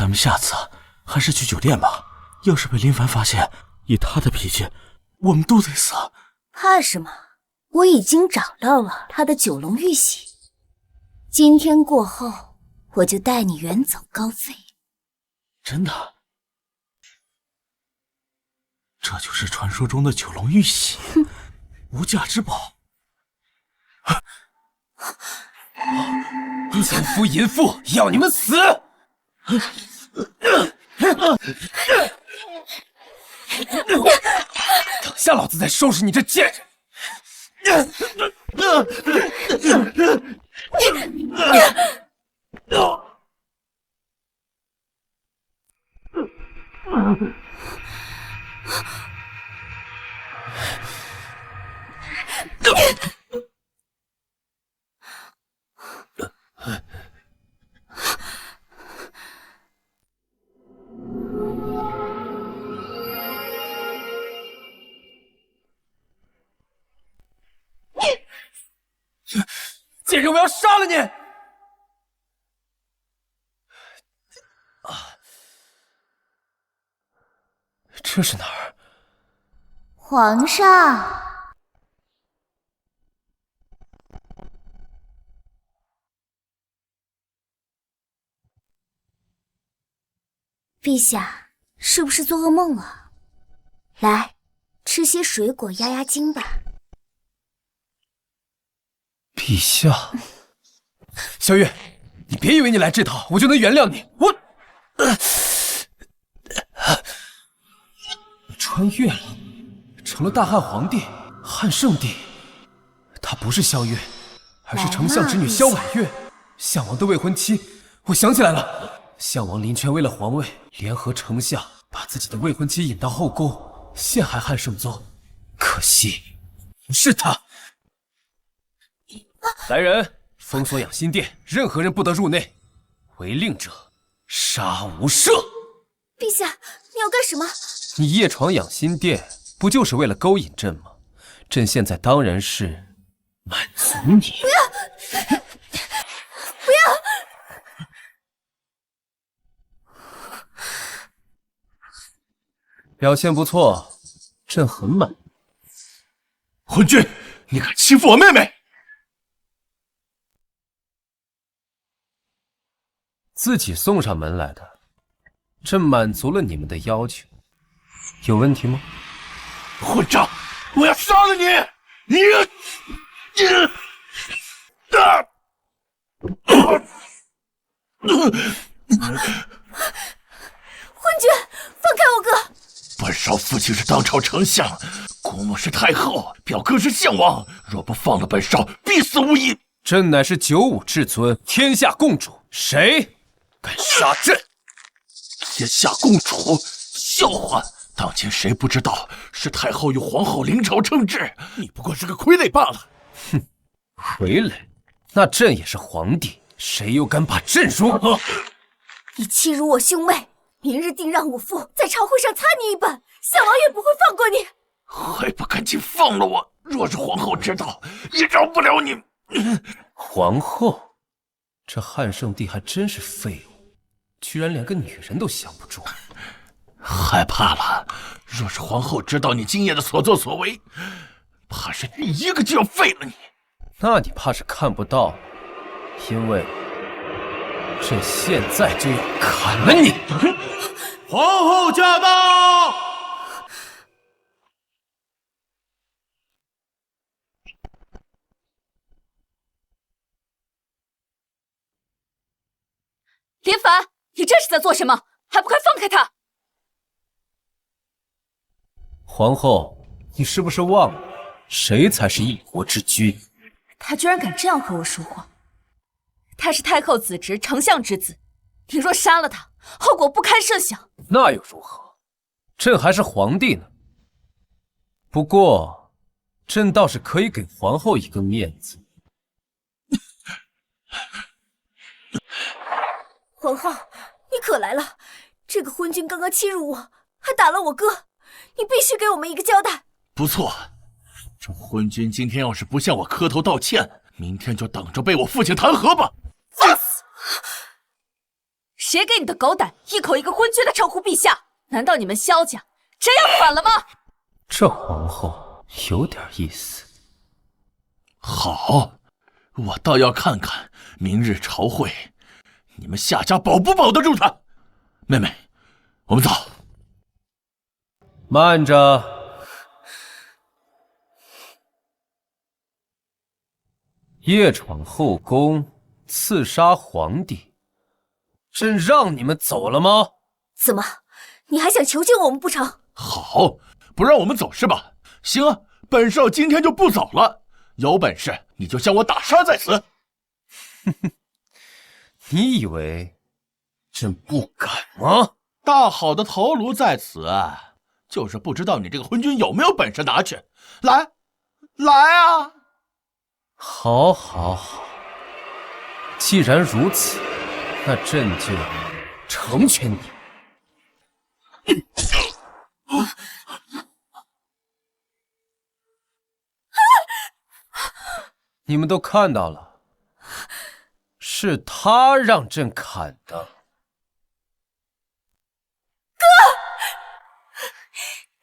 咱们下次还是去酒店吧。要是被林凡发现，以他的脾气，我们都得死。怕什么？我已经找到了他的九龙玉玺，今天过后，我就带你远走高飞。真的？这就是传说中的九龙玉玺，无价之宝。奸夫淫妇，要你们死！等下老子再收拾你这贱人！贱人，我要杀了你！这是哪儿？皇上，陛下是不是做噩梦了？来，吃些水果压压惊吧。陛下，萧月，你别以为你来这套我就能原谅你。我穿越了，成了大汉皇帝汉圣帝。她不是萧月，而是丞相之女萧婉月，项王的未婚妻。我想起来了，项王林权为了皇位，联合丞相把自己的未婚妻引到后宫，陷害汉圣宗。可惜不是他。来人，封锁养心殿，任何人不得入内，违令者杀无赦。陛下，你要干什么？你夜闯养心殿，不就是为了勾引朕吗？朕现在当然是满足你。不要！不要！表现不错，朕很满意。昏君，你敢欺负我妹妹！自己送上门来的，朕满足了你们的要求，有问题吗？混账！我要杀了你！昏君，放开我哥！本少父亲是当朝丞相，姑母是太后，表哥是项王，若不放了本少，必死无疑。朕乃是九五至尊，天下共主，谁敢杀朕？天下共主，笑话！当前谁不知道是太后与皇后临朝称制？你不过是个傀儡罢了。哼，傀儡？那朕也是皇帝，谁又敢把朕辱？你欺辱我兄妹，明日定让我父在朝会上擦你一板，项王也不会放过你。还不赶紧放了我！若是皇后知道，也饶不了你。皇后，这汉圣帝还真是废物，居然连个女人都降不住。害怕了，若是皇后知道你今夜的所作所为，怕是你一个就要废了你。那你怕是看不到，因为朕现在就要砍了你！皇后驾到！林凡，你这是在做什么？还不快放开他！皇后，你是不是忘了，谁才是一国之君？他居然敢这样和我说话！他是太后子侄，丞相之子，你若杀了他，后果不堪设想。那又如何？朕还是皇帝呢。不过，朕倒是可以给皇后一个面子。皇后，你可来了！这个昏君刚刚欺辱我，还打了我哥，你必须给我们一个交代。不错，这昏君今天要是不向我磕头道歉，明天就等着被我父亲弹劾吧！放肆！谁给你的狗胆，一口一个昏君的称呼陛下？难道你们萧家真要反了吗？这皇后有点意思。好，我倒要看看明日朝会，你们夏家保不保得住她。妹妹，我们走。慢着，夜闯后宫，刺杀皇帝，朕让你们走了吗？怎么，你还想囚禁我们不成？好，不让我们走是吧？行啊，本少今天就不走了。有本事你就将我打杀在此。你以为朕不敢吗？大好的头颅在此啊，就是不知道你这个昏君有没有本事拿去。来，来啊！好，好，好。既然如此，那朕就成全你。你们都看到了，是他让朕砍的。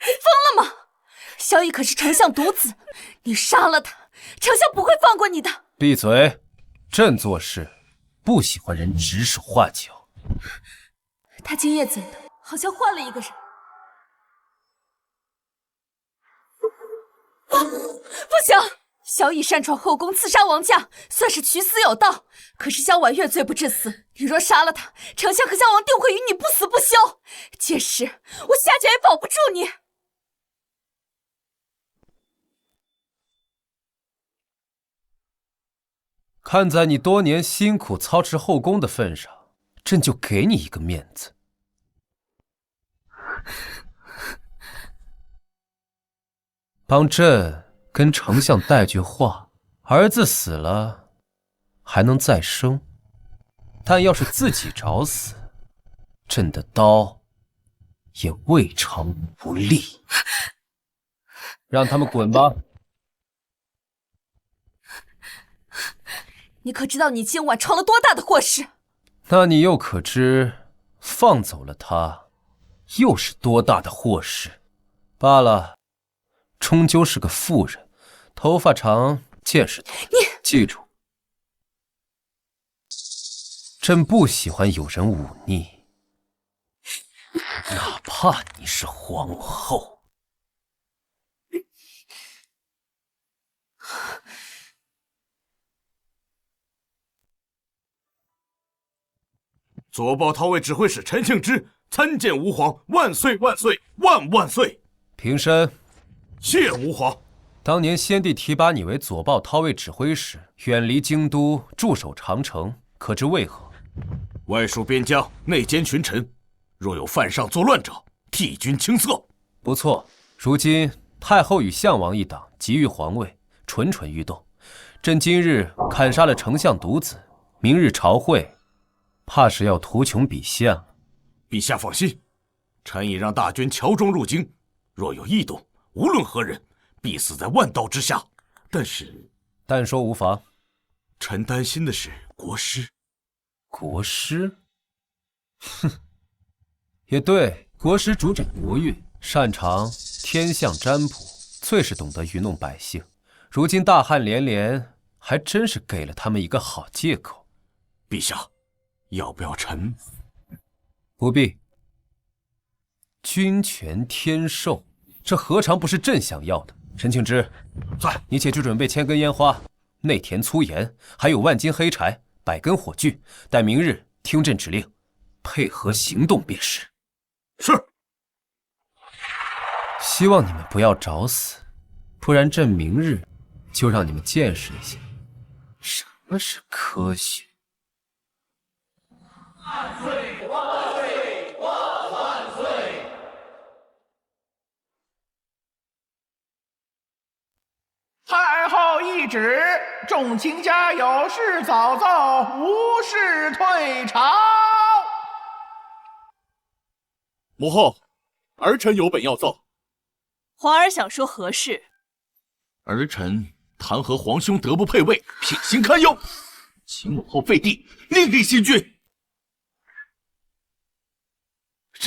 疯了吗？萧逸可是丞相独子，你杀了他，丞相不会放过你的。闭嘴！朕做事不喜欢人指手画脚。他今夜怎的，好像换了一个人。不行！萧逸擅闯后宫，刺杀王家，算是取死有道。可是萧婉月罪不至死，你若杀了他，丞相和萧王定会与你不死不休。届时我夏家也保不住你。看在你多年辛苦操持后宫的份上，朕就给你一个面子。帮朕跟丞相带句话，儿子死了还能再生，但要是自己找死，朕的刀也未尝不利。让他们滚吧。你可知道你今晚闯了多大的祸事？那你又可知放走了他，又是多大的祸事？罢了，终究是个妇人，头发长，见识多。你记住，朕不喜欢有人忤逆，哪怕你是皇后。左豹韬卫指挥使陈庆之参见吾皇，万岁万岁万万岁！平身。谢吾皇。当年先帝提拔你为左豹韬卫指挥使，远离京都，驻守长城，可知为何？外戍边疆，内奸群臣，若有犯上作乱者，替君清色。不错，如今太后与项王一党急于皇位，蠢蠢欲动。朕今日砍杀了丞相独子，明日朝会，怕是要图穷匕现。陛下放心，臣已让大军乔装入京，若有异动，无论何人，必死在万刀之下。但说无妨。臣担心的是国师。国师？哼，也对，国师主掌国运，擅长天象占卜，最是懂得愚弄百姓。如今大旱连连，还真是给了他们一个好借口。陛下，要不要臣？不必。君权天授，这何尝不是朕想要的？陈庆之，在，你且去准备1000根烟花、内田粗盐，还有万斤黑柴、100根火炬，待明日听朕指令，配合行动便是。是。希望你们不要找死，不然朕明日就让你们见识一下什么是科学。万岁！万岁！万岁！太后懿旨，众卿家有事早奏，无事退朝。母后，儿臣有本要奏。皇儿想说何事？儿臣弹劾皇兄德不配位，品行堪忧，请母后废帝，另立新君。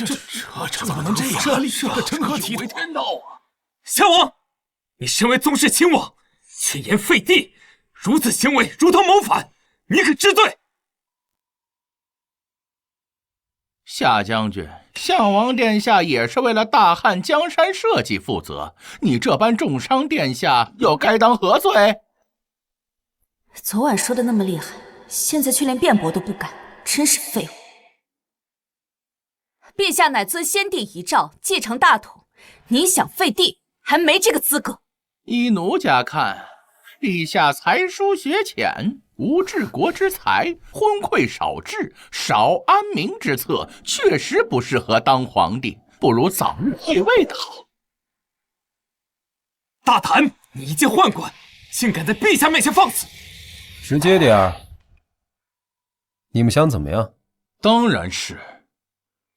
这怎么能这样？这成何体统？天道啊！夏王，你身为宗室亲王，却言废帝，如此行为如同谋反，你可知罪？夏将军，项王殿下也是为了大汉江山社稷负责，你这般重伤殿下，又该当何罪？昨晚说的那么厉害，现在却连辩驳都不敢，真是废物。陛下乃遵先帝遗诏继承大统，你想废帝还没这个资格。依奴家看，陛下才疏学浅，无治国之才，昏聩少治，少安民之策，确实不适合当皇帝，不如早日退位的好。大胆！你一介宦官，竟敢在陛下面前放肆！直接点儿，你们想怎么样？当然是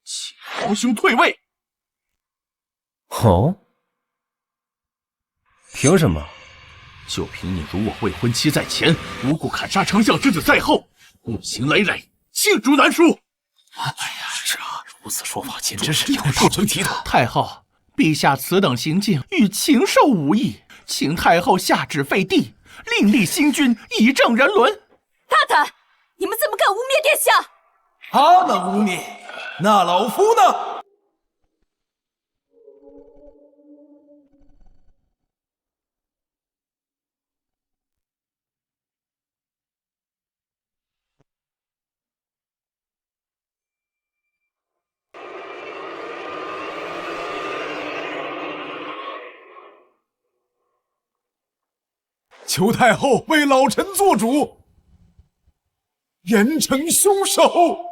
请皇兄退位。哦？凭什么？就凭你辱我未婚妻在前，无故砍杀丞相之子在后，恶行累累，罄竹难书。哎呀，这如此说法，简直是不成体统。太后，陛下此等行径与禽兽无异，请太后下旨废帝，另立新君，以正人伦。大胆！你们怎么敢污蔑殿下？他能污蔑，那老夫呢？求太后为老臣做主，严惩凶手。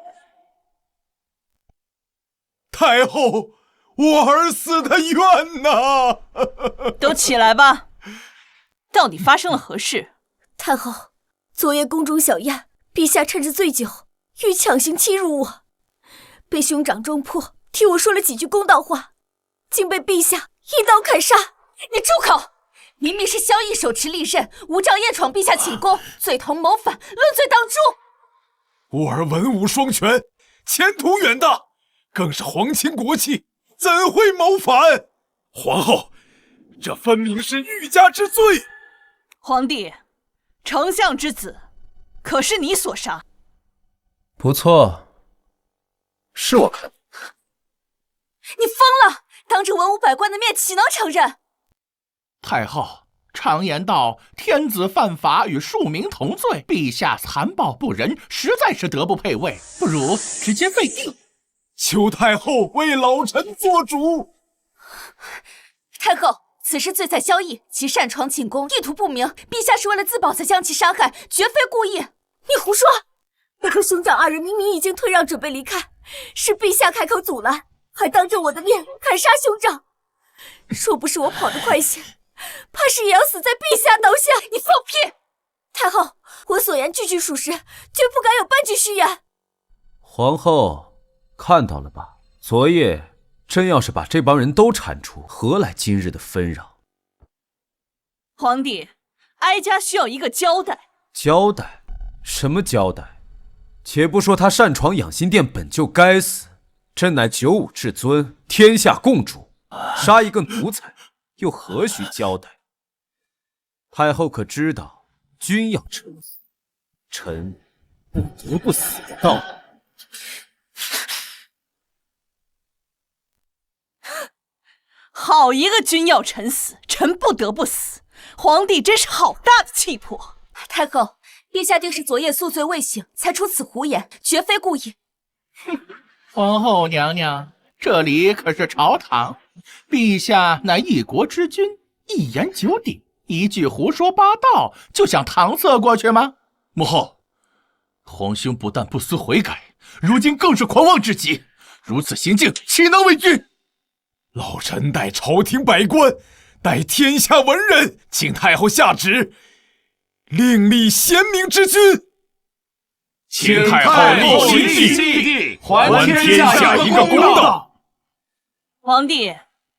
太后，我儿死的冤呐！都起来吧，到底发生了何事？太后，昨夜宫中小宴，陛下趁着醉酒欲强行欺辱我，被兄长中破，替我说了几句公道话，竟被陛下一刀砍杀。你住口！明明是萧绎手持利刃，无仗夜闯陛下寝宫，罪同谋反，论罪当诛。我儿文武双全，前途远大，更是皇亲国戚，怎会谋反？皇后，这分明是欲加之罪。皇帝，丞相之子可是你所杀？不错，是我看。你疯了！当着文武百官的面，岂能承认？太后，常言道，天子犯法与庶民同罪，陛下残暴不仁，实在是德不配位，不如直接废帝。求太后为老臣做主。太后，此事罪在萧绎，其擅闯寝宫，意图不明，陛下是为了自保才将其杀害，绝非故意。你胡说！我和兄长二人明明已经退让，准备离开，是陛下开口阻拦，还当着我的面砍杀兄长。若不是我跑得快些，怕是也要死在陛下刀下。你放屁！太后，我所言句句属实，绝不敢有半句虚言。皇后看到了吧？昨夜真要是把这帮人都铲除，何来今日的纷扰？皇帝，哀家需要一个交代。交代？什么交代？且不说他擅闯养心殿本就该死，朕乃九五至尊，天下共主，杀一个奴才又何须交代？太后可知道，君要臣死，臣不得不死的道理？好一个君要臣死，臣不得不死！皇帝真是好大的气魄。太后，陛下定是昨夜宿醉未醒，才出此胡言，绝非故意。皇后娘娘，这里可是朝堂，陛下乃一国之君，一言九鼎，一句胡说八道就想搪塞过去吗？母后，皇兄不但不思悔改，如今更是狂妄至极，如此行径岂能为君？老臣代朝廷百官，代天下文人，请太后下旨，另立贤明之君。请太后立新帝，还天下一个公道。皇帝，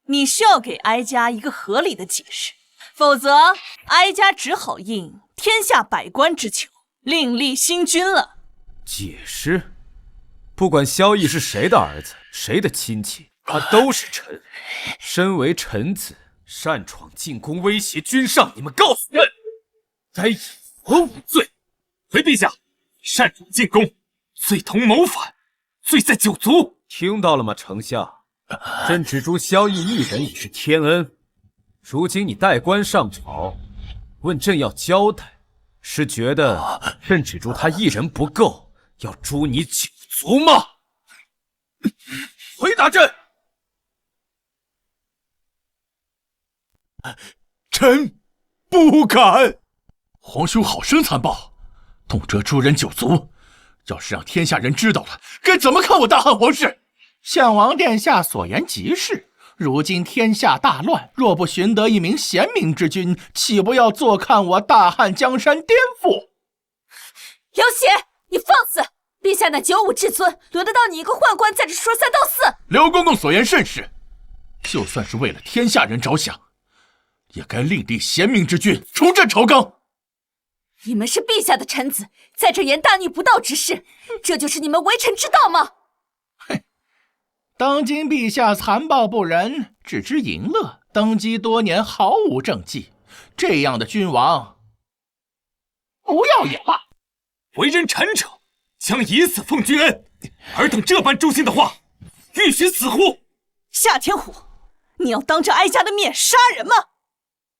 你需要给哀家一个合理的解释，否则哀家只好应天下百官之求，另立新君了。解释？不管萧绎是谁的儿子，谁的亲戚，他都是臣。身为臣子，擅闯进宫，威胁君上，你们告诉朕，该以何为罪？回陛下，擅闯进宫，罪同谋反，罪在九族。听到了吗，丞相？朕只诛萧绎一人已是天恩，如今你代官上朝，问朕要交代，是觉得朕只诛他一人不够，要诛你九族吗？回答朕！臣不敢。皇兄好生残暴，动辄诛人九族，要是让天下人知道了，该怎么看我大汉皇室？项王殿下所言极是。如今天下大乱，若不寻得一名贤明之君，岂不要坐看我大汉江山颠覆？刘协，你放肆！陛下乃95至尊，轮得到你一个宦官在这说3道4？刘公公所言甚是，就算是为了天下人着想，也该另立贤明之君，重振朝纲。你们是陛下的臣子，在这言大逆不道之事，这就是你们为臣之道吗？当今陛下残暴不仁，只知淫乐，登基多年毫无政绩，这样的君王，不要也罢。为人臣者，将以死奉君恩，尔等这般诛心的话，欲许死乎？夏天虎，你要当着哀家的面杀人吗？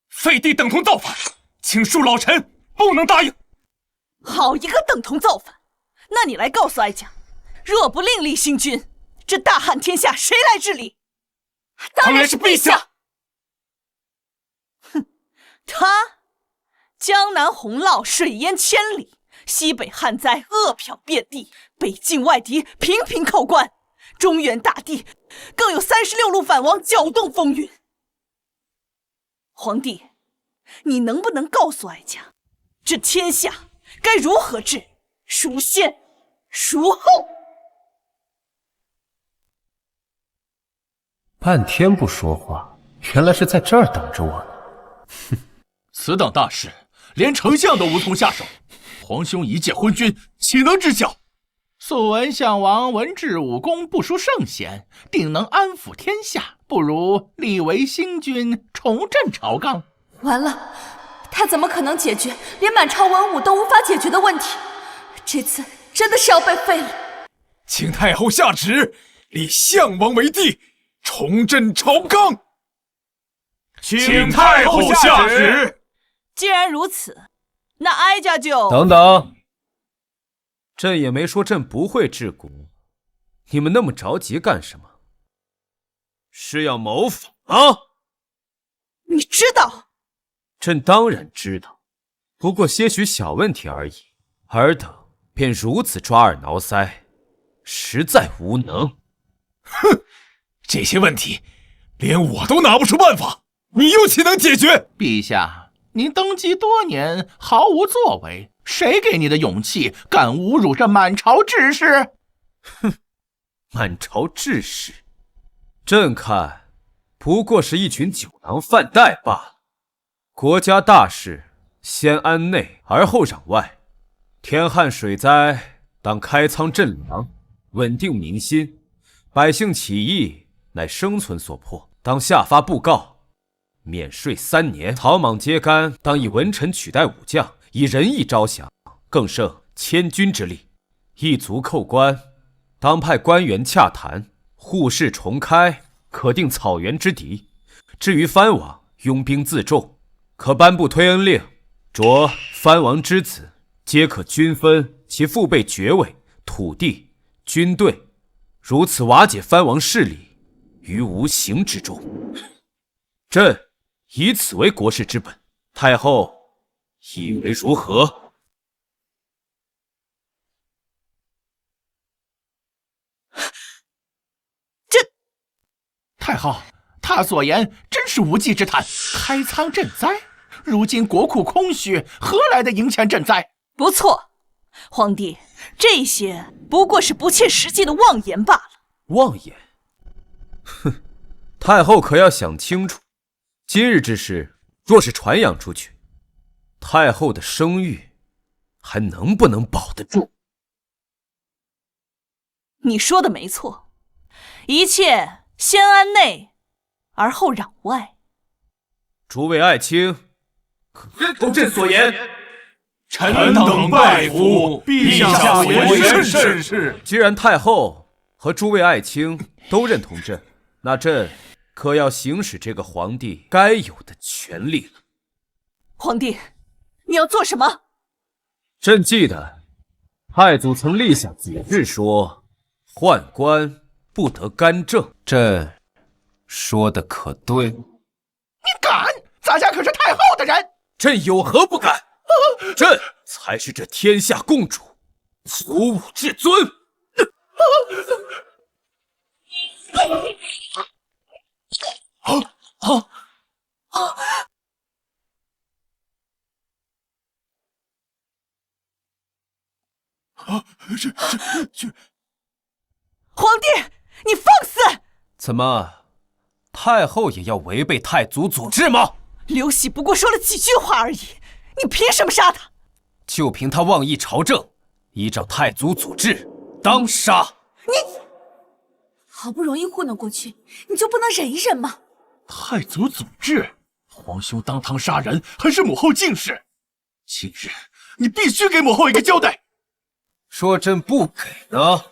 废帝等同造反，请恕老臣不能答应。好一个等同造反！那你来告诉哀家，若不另立新君，这大汉天下谁来治理？当然是陛下。哼，他江南洪涝，水淹千里；西北旱灾，饿殍遍地；北境外敌频频扣关，中原大地更有36路反王搅动风云。皇帝，你能不能告诉哀家，这天下该如何治？孰先孰后？半天不说话，原来是在这儿等着我呢。此等大事，连丞相都无从下手，皇兄一介昏君，岂能知晓？素闻项王文治武功不输圣贤，定能安抚天下，不如立为新君，重振朝纲。完了，他怎么可能解决连满朝文武都无法解决的问题？这次真的是要被废了。请太后下旨，立项王为帝，重振朝纲。请太后下旨。既然如此，那哀家就……等等，朕也没说朕不会治国，你们那么着急干什么？是要谋反啊？你知道？朕当然知道，不过些许小问题而已，尔等便如此抓耳挠腮，实在无能。哼，这些问题连我都拿不出办法，你又岂能解决？陛下，您登基多年，毫无作为，谁给你的勇气，敢侮辱这满朝志士？哼，满朝志士，朕看不过是一群酒囊饭袋罢了。国家大事，先安内而后攘外。天旱水灾，当开仓赈粮，稳定民心。百姓起义，乃生存所迫，当下发布告，免税3年。草莽揭竿，当以文臣取代武将，以仁义招降，更胜千军之力。一族寇官，当派官员洽谈，户市重开，可定草原之敌。至于藩王，拥兵自重，可颁布推恩令，着藩王之子皆可均分其父辈爵位、土地、军队，如此瓦解藩王势力于无形之中。朕以此为国事之本，太后以为如何？太后，他所言真是无稽之谈。开仓赈灾，如今国库空虚，何来的银钱赈灾？不错，皇帝，这些不过是不切实际的妄言罢了。妄言？哼，太后可要想清楚，今日之事若是传扬出去，太后的声誉还能不能保得住？你说的没错，一切先安内，而后攘外。诸位爱卿，可认同朕所言？臣等拜服陛下所言甚是。既然太后和诸位爱卿都认同朕，那朕可要行使这个皇帝该有的权利了。皇帝，你要做什么？朕记得太祖曾立下祖制，说宦官不得干政，朕说的可对？你敢？咱家可是太后的人，朕有何不敢？朕才是这天下共主，祖武至尊。皇帝，你放肆！怎么，太后也要违背太祖祖制吗？刘喜不过说了几句话而已，你凭什么杀他？就凭他妄议朝政，依照太祖祖制，当杀。好不容易糊弄过去，你就不能忍一忍吗？太祖祖制，皇兄当堂杀人，还是母后近视？今日你必须给母后一个交代。说朕不给呢？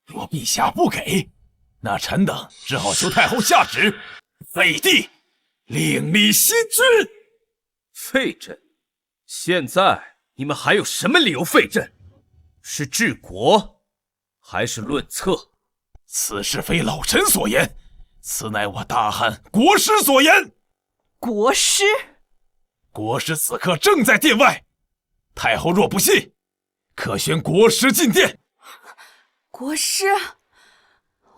若陛下不给，那臣等只好求太后下旨，废帝，另立新君。废朕？现在你们还有什么理由废朕？是治国，还是论策？此事非老臣所言，此乃我大汉国师所言。国师？国师此刻正在殿外，太后若不信，可宣国师进殿。国师，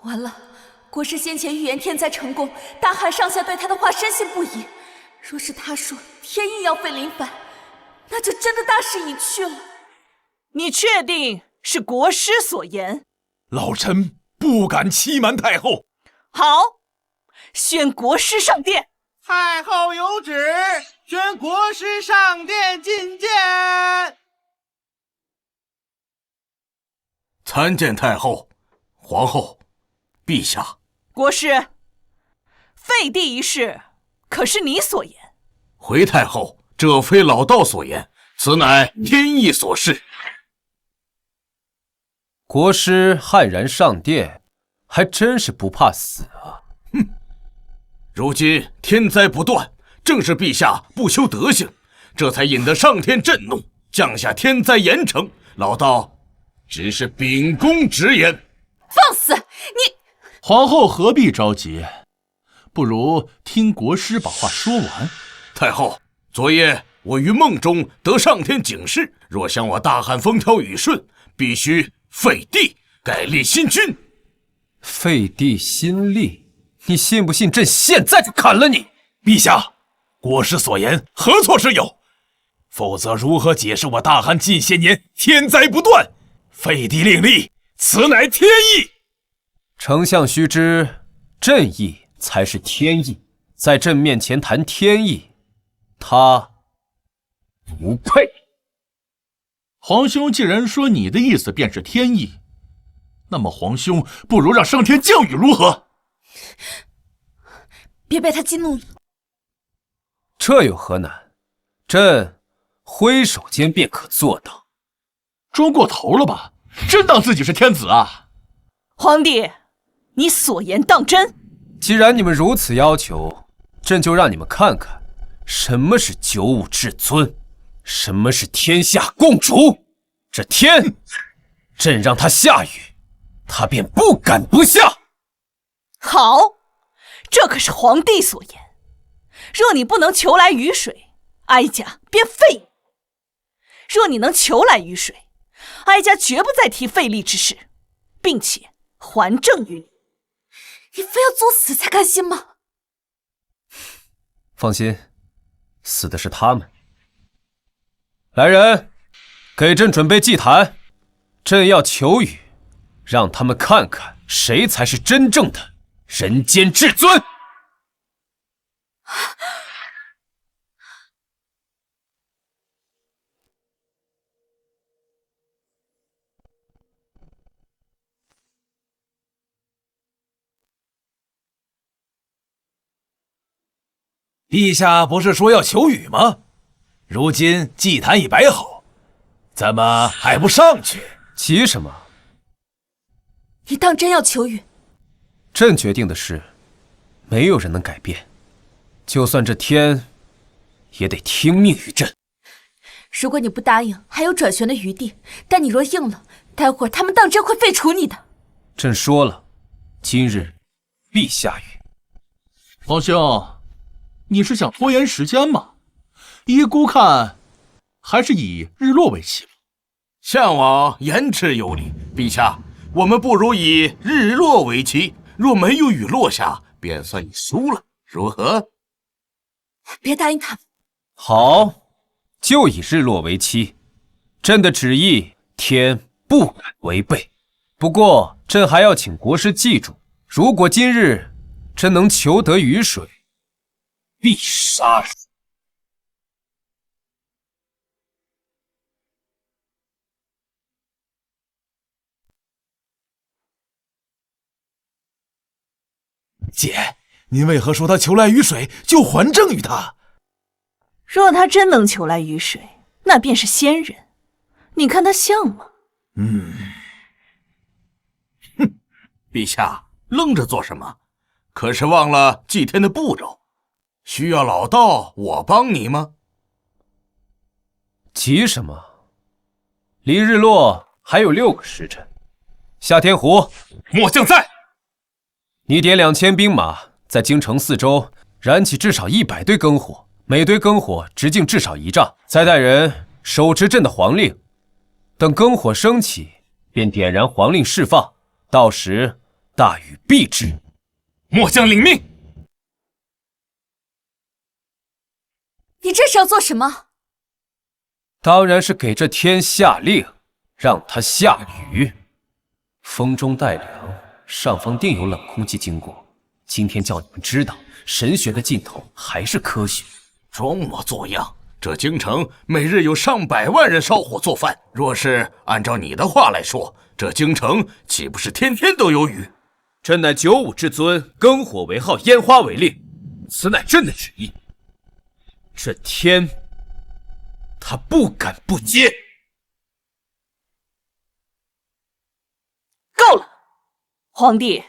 完了！国师先前预言天灾成功，大汉上下对他的话深信不疑。若是他说天意要废林凡，那就真的大势已去了。你确定是国师所言？老臣不敢欺瞒太后。好，宣国师上殿。太后有旨，宣国师上殿觐见。参见太后、皇后、陛下。国师，废帝一事可是你所言？回太后，这非老道所言，此乃天意所示。国师悍然上殿，还真是不怕死啊！如今天灾不断，正是陛下不修德行，这才引得上天震怒，降下天灾严惩。老道只是秉公直言。放肆！你皇后何必着急？不如听国师把话说完。太后，昨夜我于梦中得上天警示，若想我大汉风调雨顺，必须废帝，改立新君。废帝新立？你信不信朕现在就砍了你？陛下，国师所言何错之有？否则如何解释我大汉近些年天灾不断，废帝另立，此乃天意。丞相须知，朕意才是天意，在朕面前谈天意，他不配。皇兄既然说你的意思便是天意，那么皇兄不如让上天降雨如何？别被他激怒了。这有何难？朕挥手间便可做到。装过头了吧？真当自己是天子啊？皇帝，你所言当真？既然你们如此要求，朕就让你们看看什么是九五至尊，什么是天下共主。这天，朕让他下雨，他便不敢不下。好，这可是皇帝所言。若你不能求来雨水，哀家便废你；若你能求来雨水，哀家绝不再提废立之事，并且还政于你。你非要作死才甘心吗？放心，死的是他们。来人，给朕准备祭坛，朕要求雨，让他们看看谁才是真正的人间至尊。陛下不是说要求雨吗？如今祭坛已摆好，怎么还不上去？急什么？你当真要求雨？朕决定的事，没有人能改变。就算这天，也得听命于朕。如果你不答应，还有转旋的余地；但你若应了，待会儿他们当真会废除你的。朕说了，今日必下雨。皇兄，你是想拖延时间吗？依姑看，还是以日落为期吧。项王言之有理，陛下，我们不如以日落为期。若没有雨落下，便算你输了，如何？别答应他们。好，就以日落为期。朕的旨意，天不敢违背。不过，朕还要请国师记住，如果今日朕能求得雨水，必杀人。姐，您为何说他求来雨水就还政于他？若他真能求来雨水，那便是仙人。你看他像吗？陛下愣着做什么？可是忘了祭天的步骤？需要老道我帮你吗？急什么？离日落还有6个时辰。夏天湖，末将在。你点2000兵马，在京城四周燃起至少100堆篝火，每堆篝火直径至少1丈，再带人手持朕的皇令，等篝火升起，便点燃皇令释放，到时大雨必至。末将领命。你这是要做什么？当然是给这天下令，让它下雨。风中带凉，上方定有冷空气经过。今天叫你们知道，神学的尽头还是科学。装模作样，这京城每日有上百万人烧火做饭，若是按照你的话来说，这京城岂不是天天都有雨？朕乃九五至尊，篝火为号，烟花为令，此乃朕的旨意。这天，他不敢不接。够了，皇帝，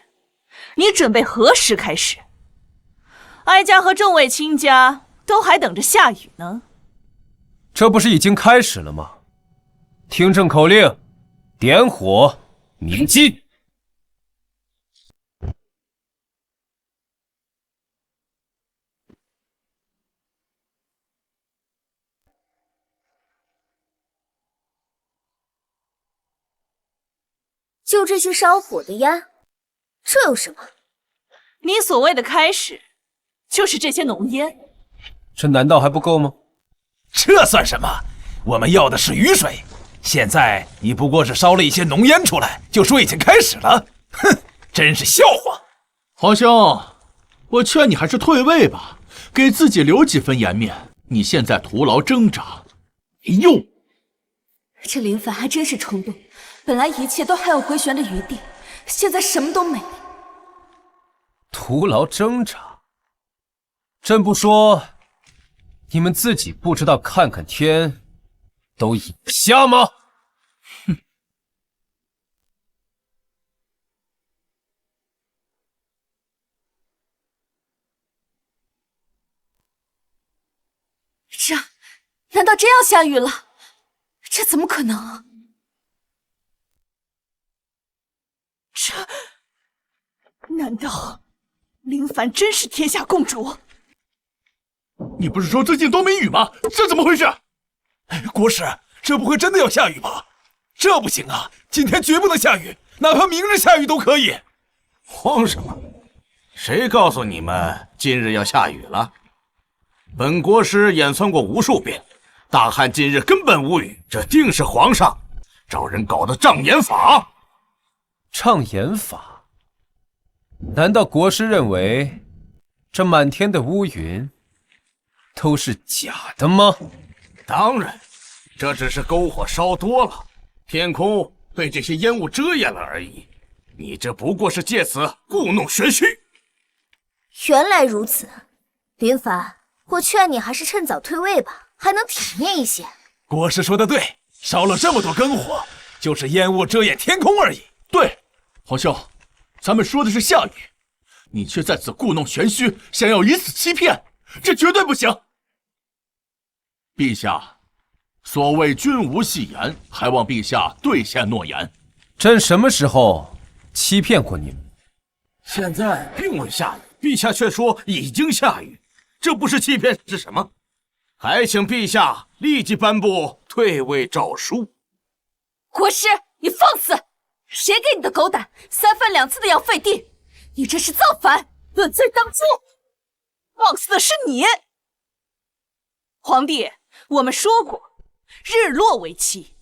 你准备何时开始？哀家和众位亲家都还等着下雨呢。这不是已经开始了吗？听朕口令，点火鸣金。就这些烧火的呀，这有什么？你所谓的开始，就是这些浓烟。这难道还不够吗？这算什么？我们要的是雨水。现在你不过是烧了一些浓烟出来，就说已经开始了，哼，真是笑话。皇兄，我劝你还是退位吧，给自己留几分颜面。你现在徒劳挣扎，没用。这林凡还真是冲动，本来一切都还有回旋的余地，现在什么都没了。徒劳挣扎？朕不说，你们自己不知道看看天，都眼瞎吗？哼！难道真要下雨了？这怎么可能？难道林凡真是天下共主？你不是说最近都没雨吗？这怎么回事？国师，这不会真的要下雨吧？这不行啊！今天绝不能下雨，哪怕明日下雨都可以。慌什么？谁告诉你们今日要下雨了？本国师演算过无数遍，大汉今日根本无雨，这定是皇上找人搞的障眼法。障眼法？难道国师认为这满天的乌云都是假的吗？当然，这只是篝火烧多了，天空被这些烟雾遮掩了而已。你这不过是借此故弄玄虚。原来如此，林凡，我劝你还是趁早退位吧，还能体面一些。国师说的对，烧了这么多根火，就是烟雾遮掩天空而已。对，皇兄，咱们说的是下雨，你却在此故弄玄虚，想要以此欺骗，这绝对不行。陛下，所谓君无戏言，还望陛下兑现诺言。朕什么时候欺骗过你们？现在并未下雨，陛下却说已经下雨，这不是欺骗是什么？还请陛下立即颁布退位诏书。国师，你放肆！谁给你的狗胆，3番2次的要废帝？你这是造反，论罪当诛！放肆的是你！皇帝，我们说过，日落为期，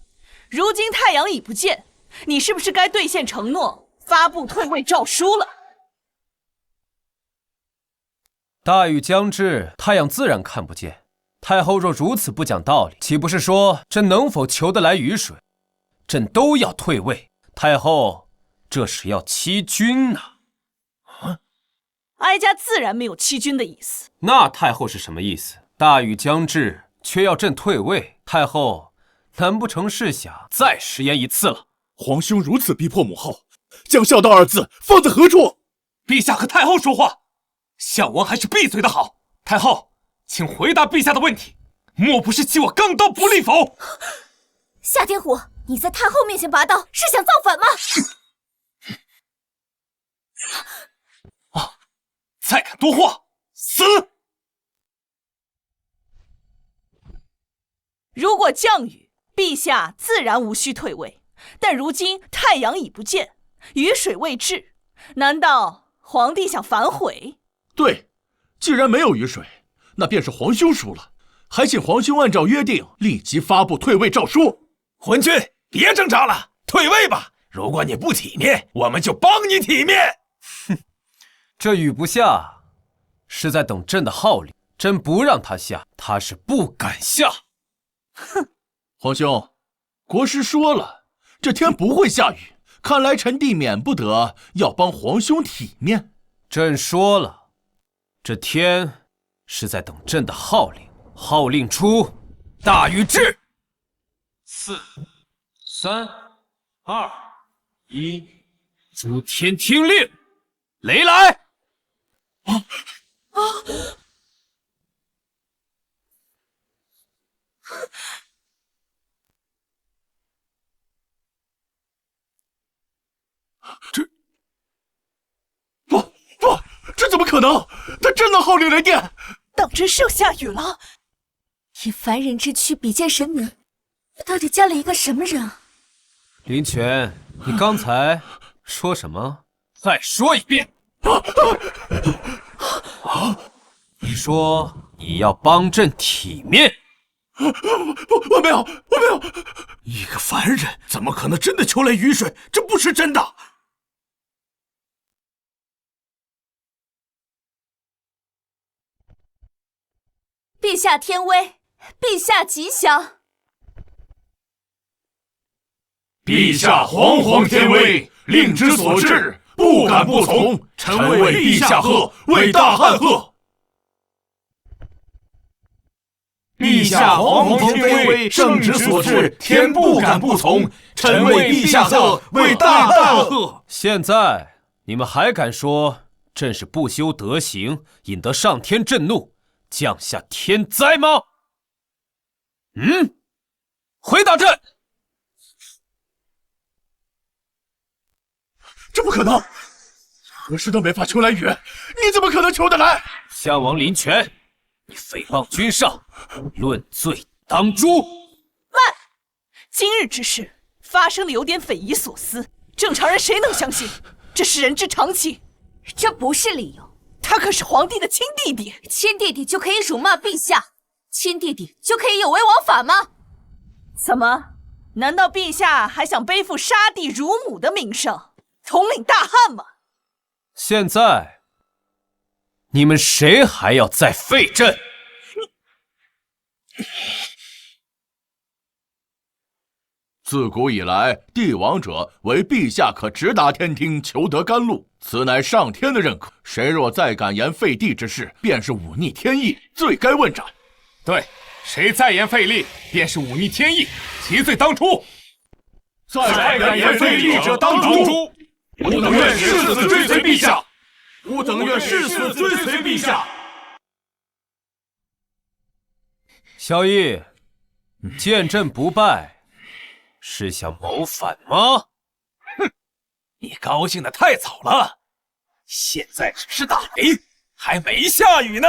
如今太阳已不见，你是不是该兑现承诺，发布退位诏书了？大雨将至，太阳自然看不见。太后若如此不讲道理，岂不是说朕能否求得来雨水，朕都要退位？太后这是要欺君呐！哀家自然没有欺君的意思。那太后是什么意思？大雨将至，却要朕退位，太后难不成是想再食言一次了？皇兄如此逼迫母后，将孝道2字放在何处？陛下和太后说话，孝王还是闭嘴的好。太后，请回答陛下的问题，莫不是欺我刚刀不利否？夏天虎，你在太后面前拔刀，是想造反吗？再敢多话，死！如果降雨，陛下自然无需退位，但如今太阳已不见，雨水未至，难道皇帝想反悔？对，既然没有雨水，那便是皇兄输了，还请皇兄按照约定立即发布退位诏书。昏君，别挣扎了，退位吧。如果你不体面，我们就帮你体面。哼，这雨不下，是在等朕的号令。朕不让他下，他是不敢下。哼，皇兄，国师说了，这天不会下雨，看来臣弟免不得要帮皇兄体面。朕说了，这天是在等朕的号令。号令出，大雨至。4、3、2、1，诸天听令，雷来！这怎么可能？他真的号令雷电！当真是要下雨了？以凡人之躯比肩神明，到底加了一个什么人啊？林泉，你刚才说什么？再说一遍。你说你要帮朕体面？我没有。一个凡人怎么可能真的求来雨水？这不是真的。陛下天威，陛下吉祥。陛下皇皇天威，令之所至，不敢不从。臣为陛下贺，为大汉贺。陛下皇皇天威，圣旨所至，天不敢不从。臣为陛下贺，为大汉贺。现在你们还敢说朕是不修德行，引得上天震怒，降下天灾吗？回答朕！这不可能，何时都没法求来雨，你怎么可能求得来？襄王林泉，你诽谤君上，论罪当诛！慢！今日之事发生的有点匪夷所思，正常人谁能相信？这是人之常情。这不是理由。他可是皇帝的亲弟弟，亲弟弟就可以辱骂陛下，亲弟弟就可以有违王法吗？怎么？难道陛下还想背负杀弟辱母的名声，统领大汉吗？现在你们谁还要再废朕？子自古以来，帝王者为陛下可直达天庭，求得甘露，此乃上天的认可。谁若再敢言废帝之事，便是忤逆天意，罪该问斩。对，谁再言废立，便是忤逆天意，其罪当诛。再敢言废立者当诛。吾等愿誓死追随陛下。吾等愿誓死追随陛下。萧绎，见朕不败，是想谋反吗？哼，你高兴的太早了，现在只是打雷，还没下雨呢。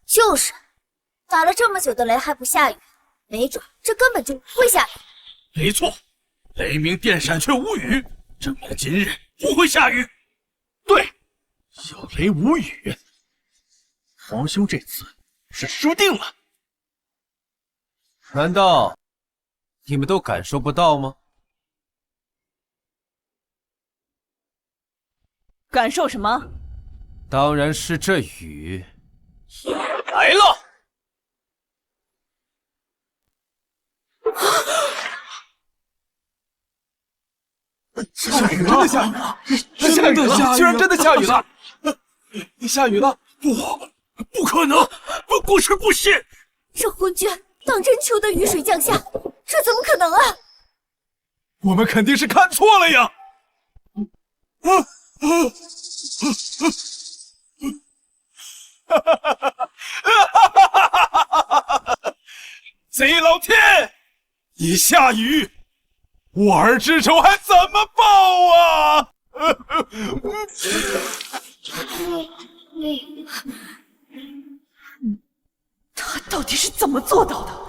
就是，打了这么久的雷还不下雨，没准这根本就不会下雨。没错，雷鸣电闪却无雨，证明今日不会下雨。对，有雷无雨，皇兄这次是输定了。难道你们都感受不到吗？感受什么？当然是这雨来了。下雨了！下雨了！真的下雨了！居然真的下雨了！下雨了！不可能！不是不信！这昏君当真求得雨水降下，这怎么可能啊？我们肯定是看错了呀！贼老天！一下雨，我儿之仇还怎么报啊？他到底是怎么做到的？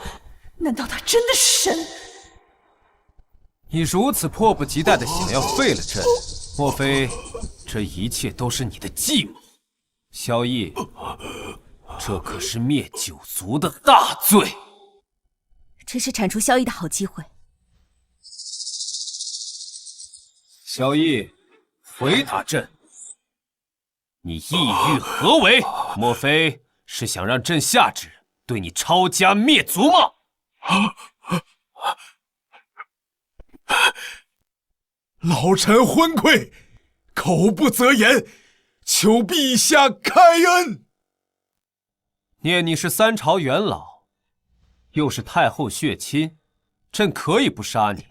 难道他真的是神？你如此迫不及待的想要废了朕，莫非这一切都是你的计谋？萧绎，这可是灭九族的大罪。这是铲除萧绎的好机会。萧绎，回答朕，你意欲何为？莫非是想让朕下旨对你抄家灭族吗？老臣昏聩，口不择言，求陛下开恩。念你是三朝元老，又是太后血亲，朕可以不杀你，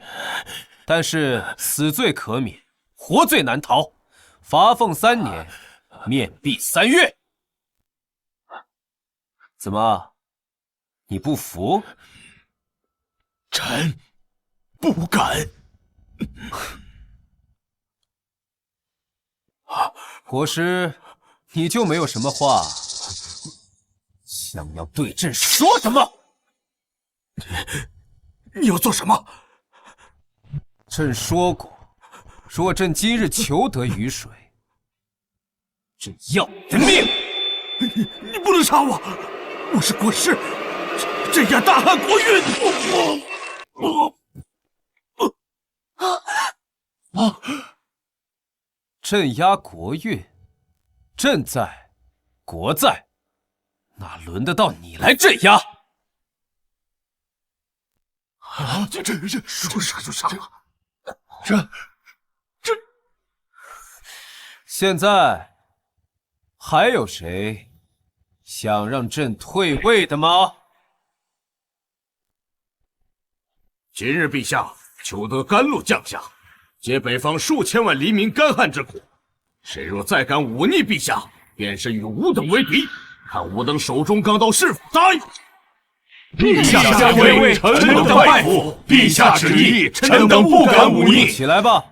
但是死罪可免，活罪难逃，罚俸3年，面壁3月。怎么，你不服？臣不敢。国师，你就没有什么话想要对朕说什么？你要做什么？朕说过，若朕今日求得雨水，朕要你的命！你不能杀我！我是国师，镇压大汉国运。镇压国运，朕在，国在，哪轮得到你来镇压？啊！这说杀就杀了，这，现在还有谁想让朕退位的吗？今日陛下求得甘露降下，解北方数千万黎民干旱之苦。谁若再敢忤逆陛下，便是与吾等为敌。看吾等手中钢刀是否答应。陛下下位，臣等拜服。陛下旨意，臣等不敢忤逆。起来吧，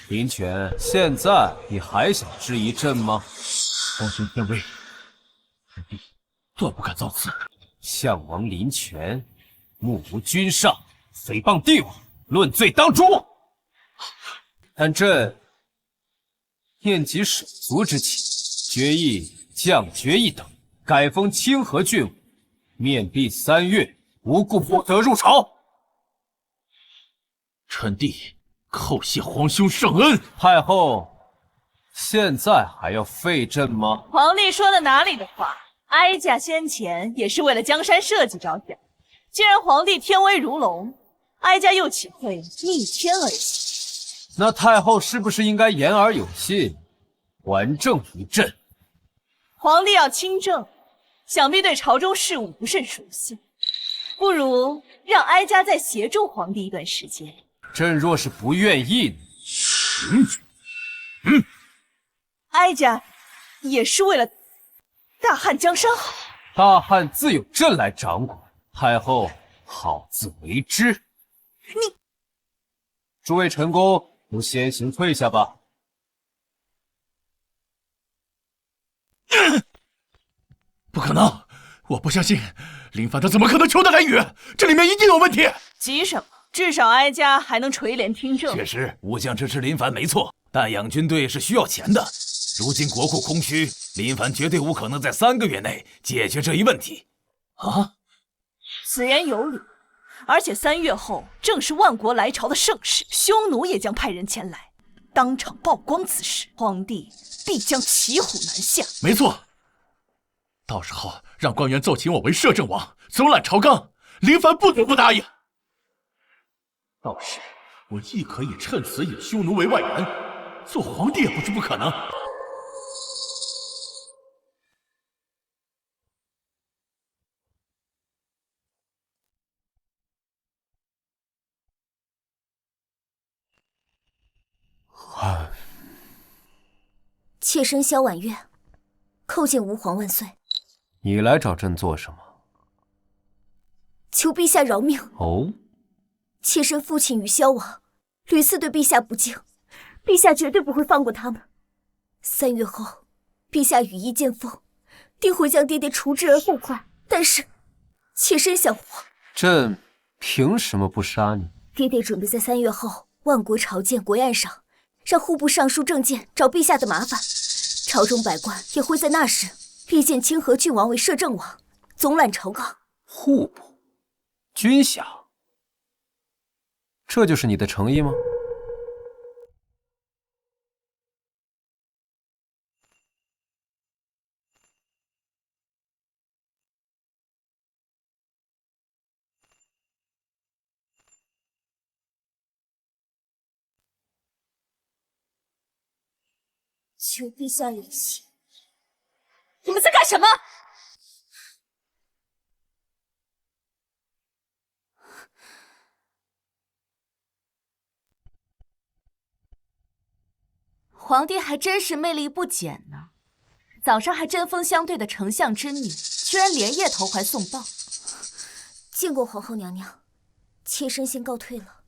林泉。现在你还想质疑朕吗？皇兄天威，臣弟断不敢造次。项王林泉，目无君上，诽谤帝王，论罪当诛。但朕念及手足之情，决议降爵一等，改封清河郡王，面壁3月，无故不得入朝。臣弟叩谢皇兄圣恩。太后，现在还要废朕吗？皇帝说的哪里的话？哀家先前也是为了江山社稷着想。既然皇帝天威如龙，哀家又岂会逆天而行？那太后是不是应该言而有信，还政于朕？皇帝要亲政，想必对朝中事务不甚熟悉，不如让哀家再协助皇帝一段时间。朕若是不愿意呢？哀家也是为了大汉江山好。大汉自有朕来掌管，太后好自为之。你，诸位臣工都先行退下吧。不可能，我不相信，林凡他怎么可能求得蓝雨？这里面一定有问题。急什么？至少哀家还能垂帘听政。确实，武将支持林凡没错，但养军队是需要钱的。如今国库空虚，林凡绝对无可能在3个月内解决这一问题。啊，此言有理。而且3月后正是万国来朝的盛世，匈奴也将派人前来，当场曝光此事，皇帝必将骑虎难下。没错，到时候让官员奏请我为摄政王，总揽朝纲，林凡不得不答应。到时我亦可以趁此引匈奴为外援，做皇帝也不是不可能。妾身萧婉月，叩见吾皇万岁。你来找朕做什么？求陛下饶命。哦，妾身父亲与萧王屡次对陛下不敬，陛下绝对不会放过他们。3月后，陛下羽翼渐丰，定会将爹爹除之而后快。但是，妾身想活。朕凭什么不杀你？爹爹准备在3月后万国朝见国宴上，让户部尚书郑健找陛下的麻烦。朝中百官也会在那时力荐清河郡王为摄政王，总揽朝纲。户部、军饷，这就是你的诚意吗？求陛下怜惜。你们在干什么？皇帝还真是魅力不减呢，早上还针锋相对的丞相之女，居然连夜投怀送抱。见过皇后娘娘，妾身先告退了。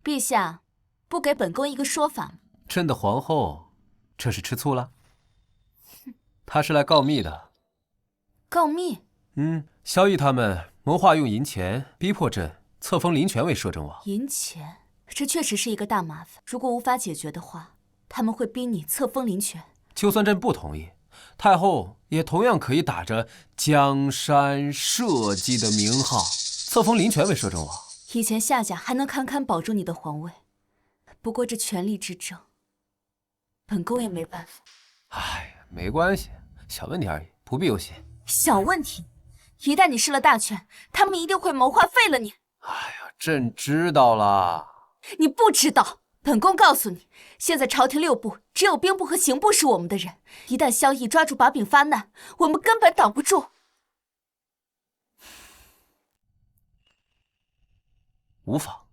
陛下，不给本宫一个说法吗？朕的皇后，这是吃醋了？她是来告密的。告密？萧绎他们谋划用银钱逼迫朕册封林权为摄政王。银钱，这确实是一个大麻烦。如果无法解决的话，他们会逼你册封林权。就算朕不同意，太后也同样可以打着江山社稷的名号册封林权为摄政王。以前夏家还能堪堪保住你的皇位，不过这权力之争，本宫也没办法。哎呀，没关系，小问题而已，不必忧心。小问题，一旦你失了大权，他们一定会谋划废了你。哎呀，朕知道了。你不知道，本宫告诉你，现在朝廷6部只有兵部和刑部是我们的人，一旦萧绎抓住把柄发难，我们根本挡不住。无妨，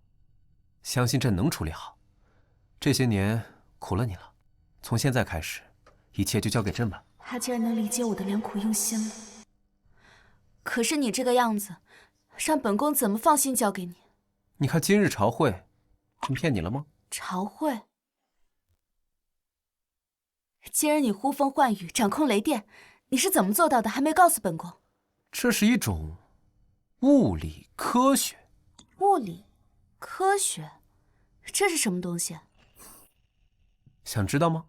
相信朕能处理好。这些年苦了你了，从现在开始，一切就交给朕吧。他竟然能理解我的良苦用心了。可是你这个样子，让本宫怎么放心交给你？你看今日朝会，朕骗你了吗？朝会？今日你呼风唤雨，掌控雷电，你是怎么做到的？还没告诉本宫。这是一种物理科学。物理科学，这是什么东西？想知道吗？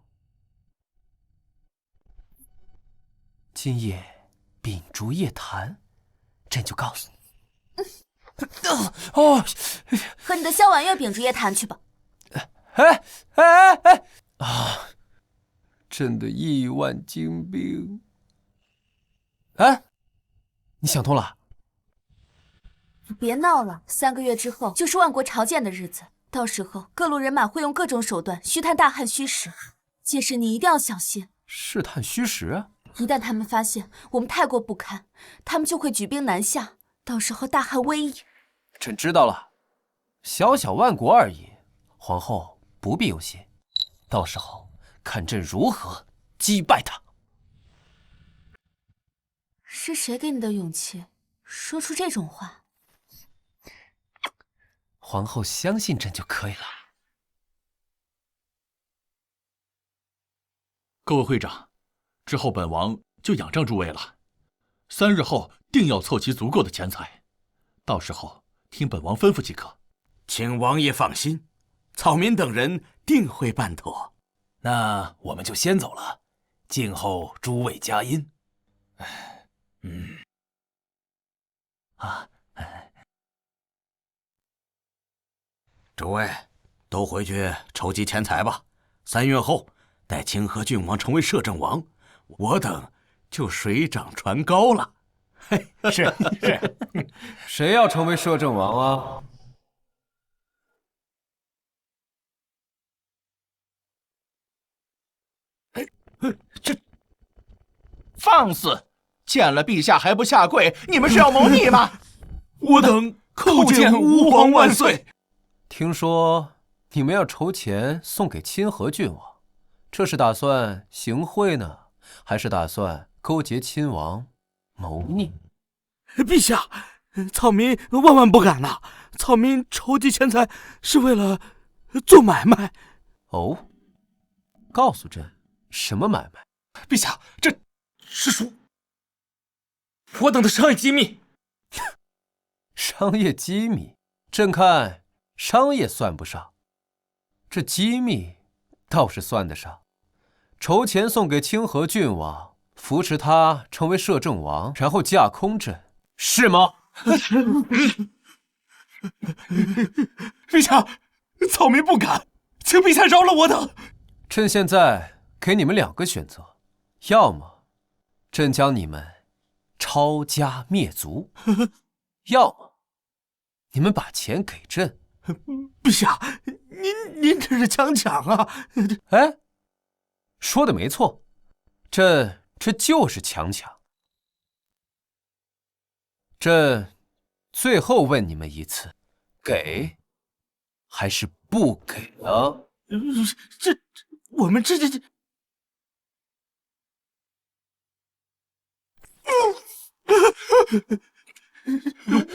今夜秉烛夜谈，朕就告诉你。和你的萧婉月秉烛夜谈去吧。朕的亿万精兵。哎，你想通了？别闹了，3个月之后就是万国朝见的日子，到时候各路人马会用各种手段虚探大汉虚实，届时你一定要小心。试探虚实啊！一旦他们发现我们太过不堪，他们就会举兵南下，到时候大汉危矣。朕知道了，小小万国而已，皇后不必忧心，到时候看朕如何击败他。是谁给你的勇气，说出这种话？皇后相信朕就可以了。各位会长，之后本王就仰仗诸位了。3日后定要凑齐足够的钱财，到时候听本王吩咐即可。请王爷放心，草民等人定会办妥。那我们就先走了，静候诸位佳音。诸位都回去筹集钱财吧。3月后，待清河郡王成为摄政王，我等就水涨船高了。是，谁要成为摄政王啊？放肆！见了陛下还不下跪，你们是要谋逆吗？我等叩见吾皇万岁。听说你们要筹钱送给清河郡王，这是打算行贿呢，还是打算勾结亲王谋逆？陛下，草民万万不敢呐！草民筹集钱财是为了做买卖。哦，告诉朕什么买卖？陛下，这是属我等的商业机密。商业机密，朕看商业算不上，这机密倒是算得上。筹钱送给清河郡王，扶持他成为摄政王，然后架空朕，是吗？陛下，草民不敢，请陛下饶了我等。朕现在给你们2个选择，要么朕将你们抄家灭族，要么你们把钱给朕。陛下，您这是强抢啊！哎，说的没错，朕这就是强抢。朕最后问你们一次，给还是不给呢？我们这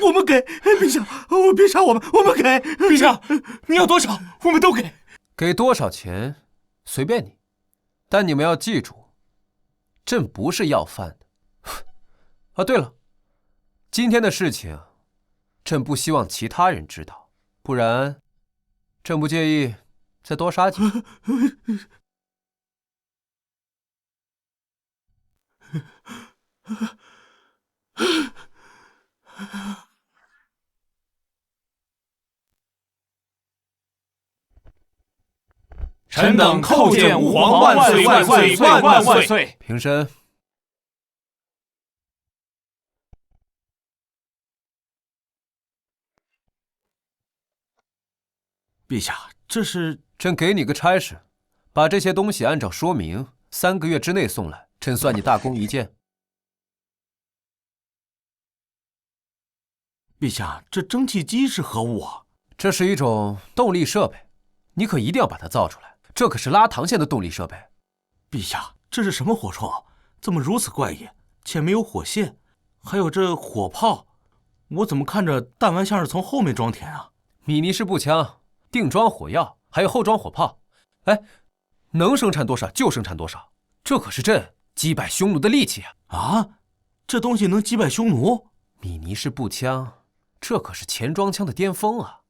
我们给陛下，别杀我们给陛下，你要多少我们都给。给多少钱随便你，但你们要记住，朕不是要饭的。啊，对了，今天的事情，朕不希望其他人知道，不然，朕不介意再多杀几个。臣等叩见吾皇万岁万岁万万万岁！平身。陛下，这是朕给你个差事，把这些东西按照说明3个月之内送来，朕算你大功一件。陛下，这蒸汽机是何物啊？这是一种动力设备，你可一定要把它造出来。这可是拉膛线的动力设备。陛下，这是什么火铳？怎么如此怪异？且没有火线，还有这火炮，我怎么看着弹丸像是从后面装填啊？米尼式步枪、定装火药，还有后装火炮。哎，能生产多少就生产多少，这可是朕击败匈奴的利器啊！啊，这东西能击败匈奴？米尼式步枪，这可是前装枪的巅峰啊！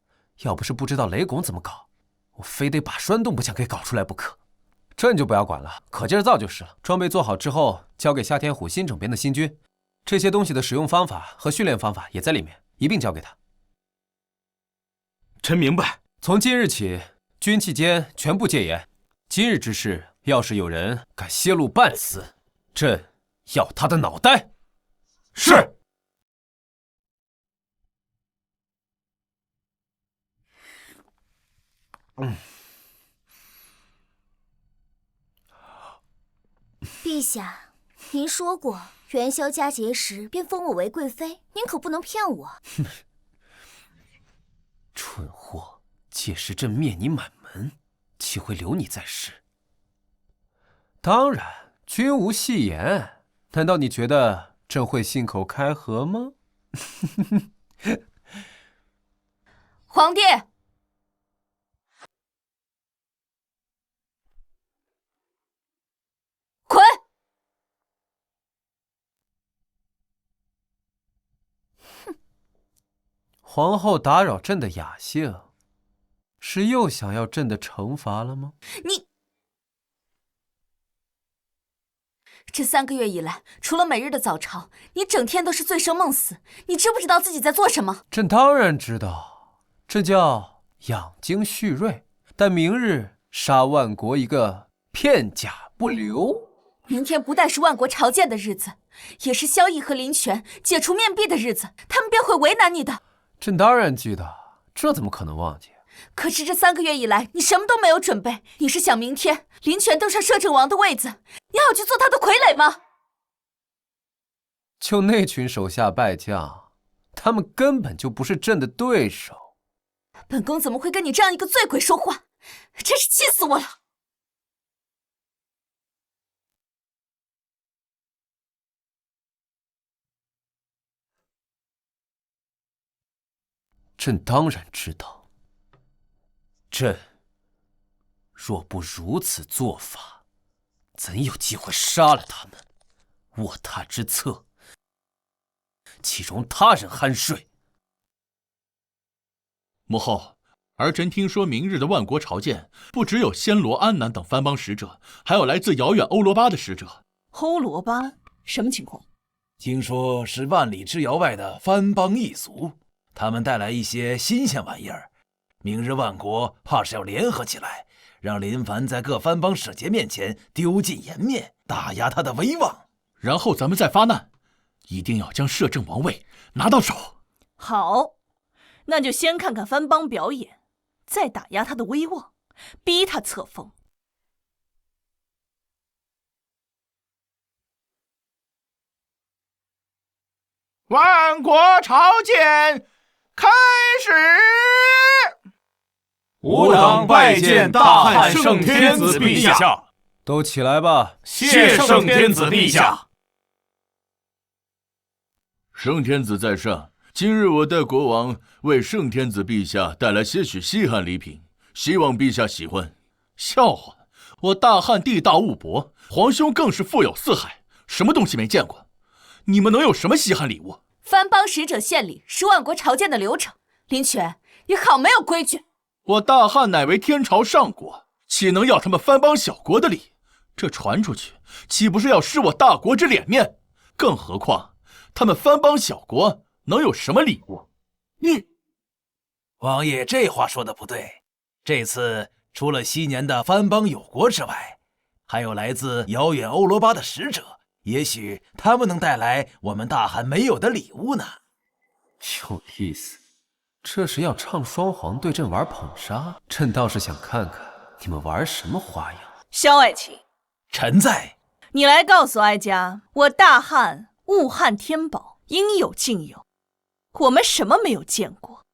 要不是不知道雷拱怎么搞，我非得把栓动步枪给搞出来不可。朕就不要管了，可劲儿造就是了。装备做好之后，交给夏天虎新整编的新军，这些东西的使用方法和训练方法也在里面，一并交给他。臣明白。从今日起，军器间全部戒严，今日之事也要是有人敢泄露半丝，朕要他的脑袋。是。陛下，您说过元宵佳节时便封我为贵妃，您可不能骗我。蠢货，届时朕灭你满门，岂会留你在世？当然，君无戏言。难道你觉得朕会信口开河吗？皇帝，滚！皇后打扰朕的雅兴，是又想要朕的惩罚了吗？你这3个月以来，除了每日的早朝，你整天都是醉生梦死。你知不知道自己在做什么？朕当然知道，这叫养精蓄锐。但明日杀万国一个片甲不留。明天不但是万国朝见的日子，也是萧绎和林权解除面壁的日子，他们便会为难你的。朕当然记得，这怎么可能忘记？可是这3个月以来，你什么都没有准备。你是想明天林权登上摄政王的位子，你好去做他的傀儡吗？就那群手下败将，他们根本就不是朕的对手。本宫怎么会跟你这样一个醉鬼说话？真是气死我了！朕当然知道，朕若不如此做法，怎有机会杀了他们？卧榻之侧，岂容他人酣睡？母后，儿臣听说明日的万国朝见，不只有暹罗、安南等藩邦使者，还有来自遥远欧罗巴的使者。欧罗巴什么情况？听说是万里之遥外的藩邦异族，他们带来一些新鲜玩意儿。明日万国怕是要联合起来，让林凡在各藩邦使节面前丢尽颜面，打压他的威望。然后咱们再发难，一定要将摄政王位拿到手。好，那就先看看藩邦表演，再打压他的威望，逼他册封。万国朝见开始。吾等拜见大汉圣天子陛下。都起来吧。谢圣天子陛下。圣天子在上，今日我代国王为圣天子陛下带来些许稀罕礼品，希望陛下喜欢。笑话，我大汉地大物博，皇兄更是富有四海，什么东西没见过？你们能有什么稀罕礼物？藩邦使者献礼是万国朝见的流程。林权，你好没有规矩！我大汉乃为天朝上国，岂能要他们藩邦小国的礼？这传出去，岂不是要失我大国之脸面？更何况，他们藩邦小国能有什么礼物？王爷这话说的不对。这次除了昔年的藩邦友国之外，还有来自遥远欧罗巴的使者，也许他们能带来我们大汉没有的礼物呢。有意思，这是要唱双簧对阵玩捧杀？朕倒是想看看你们玩什么花样。萧爱卿，臣在。你来告诉哀家，我大汉物汉天宝，应有尽有，我们什么没有见过？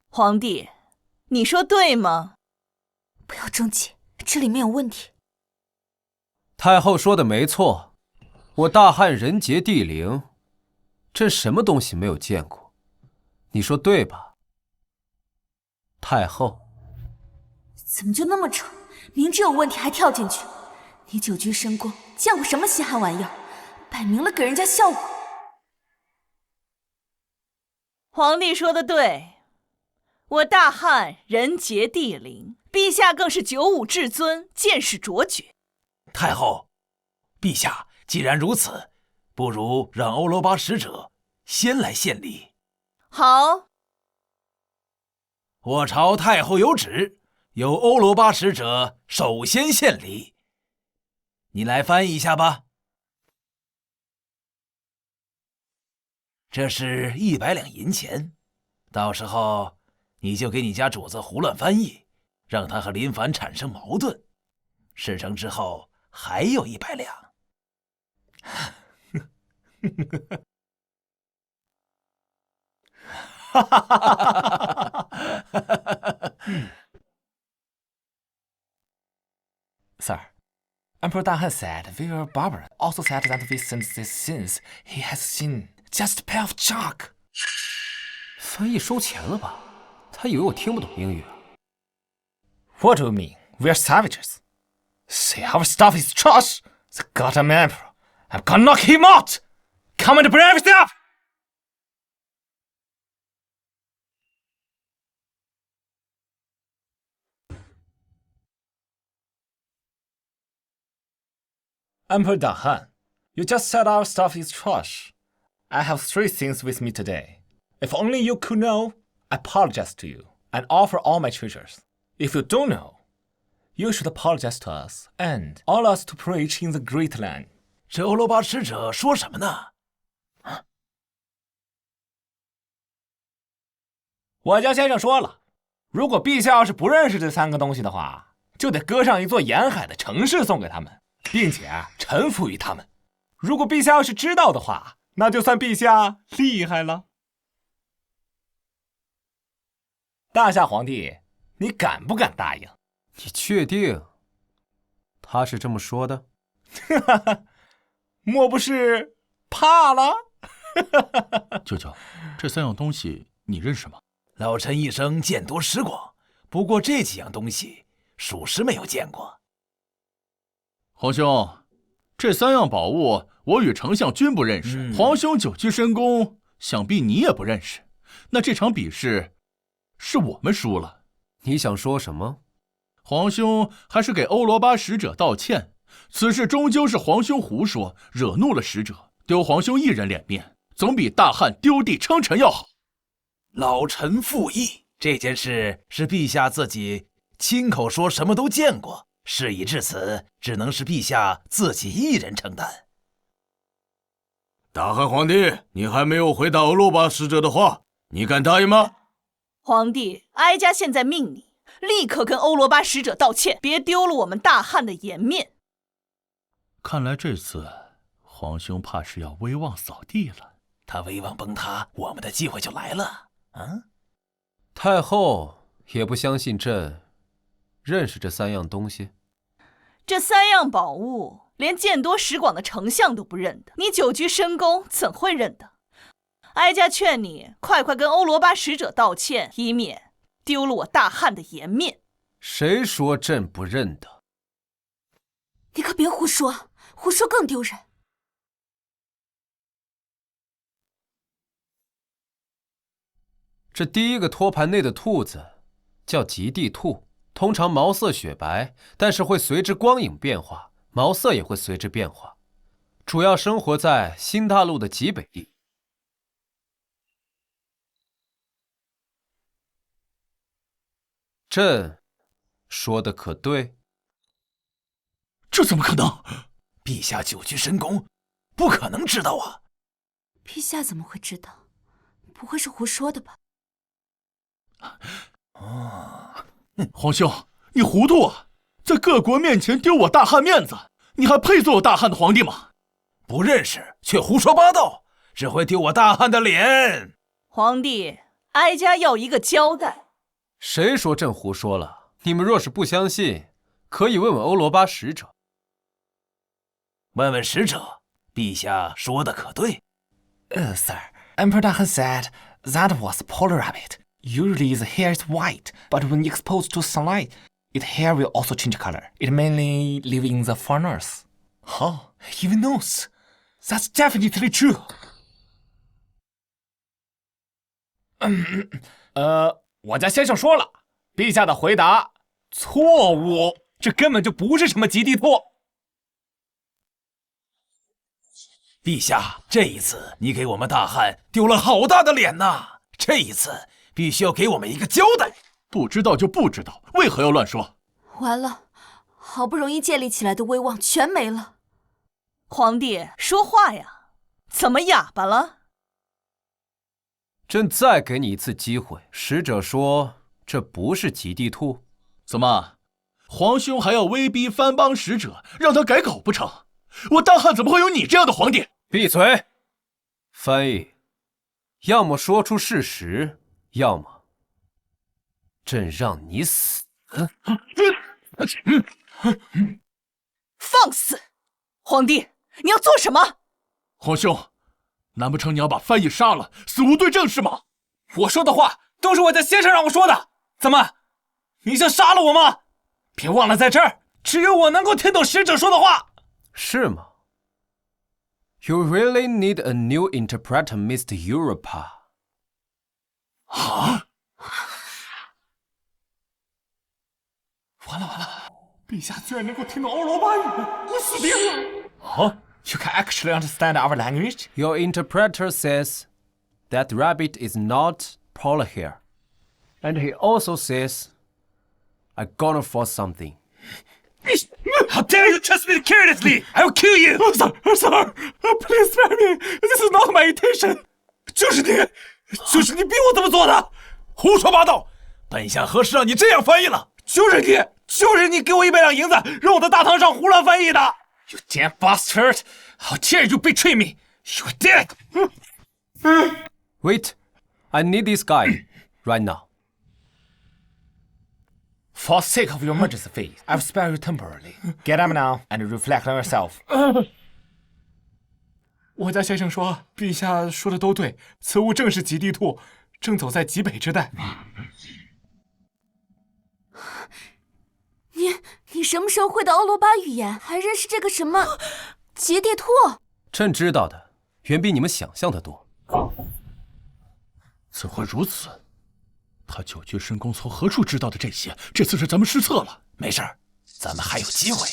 皇帝，你说对吗？不要争气，这里面有问题。太后说的没错，我大汉人杰地灵，朕什么东西没有见过？你说对吧，太后？怎么就那么蠢？明知有问题还跳进去。你久居深宫，见过什么稀罕玩意儿？摆明了给人家笑话。皇帝说的对，我大汉人杰地灵，陛下更是九五至尊，见识卓绝。太后，陛下既然如此，不如让欧罗巴使者先来献礼。好，我朝太后有旨，由欧罗巴使者首先献礼。你来翻译一下吧。这是100两银钱，到时候你就给你家主子胡乱翻译，让他和林凡产生矛盾。事成之后还有100两。Sir, Emperor Dahan said we are barbarian. Also said that we send these sins he has seen just a pair of chalk. 翻译收钱了吧？他以为我听不懂英语啊。What do you mean? We are savages. Say our stuff is trash. The goddamn emperor. I'm gonna knock him out. Come and bring everything up. Emperor Dahan, you just said our stuff is trash. I have 3 things with me today. If only you could know, I apologize to you and offer all my treasures. If you don't know, you should apologize to us and all us to preach in the great land. 这欧罗巴使者说什么呢？我家先生说了，如果陛下要是不认识这3个东西的话，就得割上一座沿海的城市送给他们，并且臣服于他们。如果陛下要是知道的话，那就算陛下厉害了。大夏皇帝，你敢不敢答应？你确定他是这么说的？莫不是怕了？舅舅，这3样东西你认识吗？老臣一生见多识广，不过这几样东西属实没有见过。皇兄，这3样宝物我与丞相均不认识，皇兄久居深宫，想必你也不认识。那这场比试是我们输了。你想说什么？皇兄还是给欧罗巴使者道歉，此事终究是皇兄胡说，惹怒了使者，丢皇兄一人脸面，总比大汉丢地称臣要好。老臣附议，这件事是陛下自己亲口说什么都见过，事已至此，只能是陛下自己一人承担。大汉皇帝，你还没有回答欧罗巴使者的话，你敢答应吗？皇帝，哀家现在命你立刻跟欧罗巴使者道歉，别丢了我们大汉的颜面。看来这次皇兄怕是要威望扫地了。他威望崩塌，我们的机会就来了。太后也不相信朕认识这3样东西。这3样宝物，连见多识广的丞相都不认得，你久居深宫怎会认得？哀家劝你快快跟欧罗巴使者道歉，以免丢了我大汉的颜面。谁说朕不认得？你可别胡说，胡说更丢人。这第一个托盘内的兔子叫极地兔，通常毛色雪白，但是会随之光影变化，毛色也会随之变化。主要生活在新大陆的极北地。朕说的可对？这怎么可能？陛下久居深宫，不可能知道啊！陛下怎么会知道？不会是胡说的吧？皇兄，你糊涂啊！在各国面前丢我大汉面子，你还配做我大汉的皇帝吗？不认识却胡说八道，只会丢我大汉的脸。皇帝，哀家要一个交代。谁说朕胡说了？你们若是不相信，可以问问欧罗巴使者。问问使者，陛下说的可对？Sir, Emperor Dahan said that was a polar rabbit. Usually the hair is white, but when exposed to sunlight, its hair will also change color. It mainly lives in the far north. Oh, even knows. That's definitely true. 我家先生说了，陛下的回答错误，这根本就不是什么极地兔。陛下，这一次你给我们大汉丢了好大的脸呐！这一次必须要给我们一个交代。不知道就不知道，为何要乱说？完了，好不容易建立起来的威望全没了。皇帝说话呀，怎么哑巴了？朕再给你一次机会。使者说这不是极地兔。怎么，皇兄还要威逼藩邦使者让他改口不成？我大汉怎么会有你这样的皇帝？闭嘴！翻译，要么说出事实，要么朕让你死。放肆！皇帝，你要做什么？皇兄，难不成你要把翻译杀了，死无对证是吗？我说的话都是我家先生让我说的，怎么，你想杀了我吗？别忘了，在这儿只有我能够听懂使者说的话。是吗？ You really need a new interpreter, Mr. Europa. 啊！完了！陛下居然能够听懂欧罗巴语，我死定了！哦 You can actually understand our language? Your interpreter says that rabbit is not polar hair. And he also says, I'm gonna force something. How dare you trust me carelessly! I will kill you! Sir, please spare me! This is not my intention! 就是你逼我这么做的！胡说八道！本相何时让你这样翻译了？就是你给我100两银子，让我在大堂上胡乱翻译的 ！You damn bastard! How dare you betray me! You dead! Wait, I need this guy right now. For the sake of your majesty's faith, I will spare you temporarily. Get up now and reflect on yourself. 我家先生说，陛下说的都对，此物正是极地兔，正走在极北之带。你什么时候会的欧罗巴语言？还认识这个什么极地兔？朕知道的远比你们想象的多。怎会如此？他九居深宫从何处知道的这些？这次是咱们失策了。没事儿，咱们还有机会。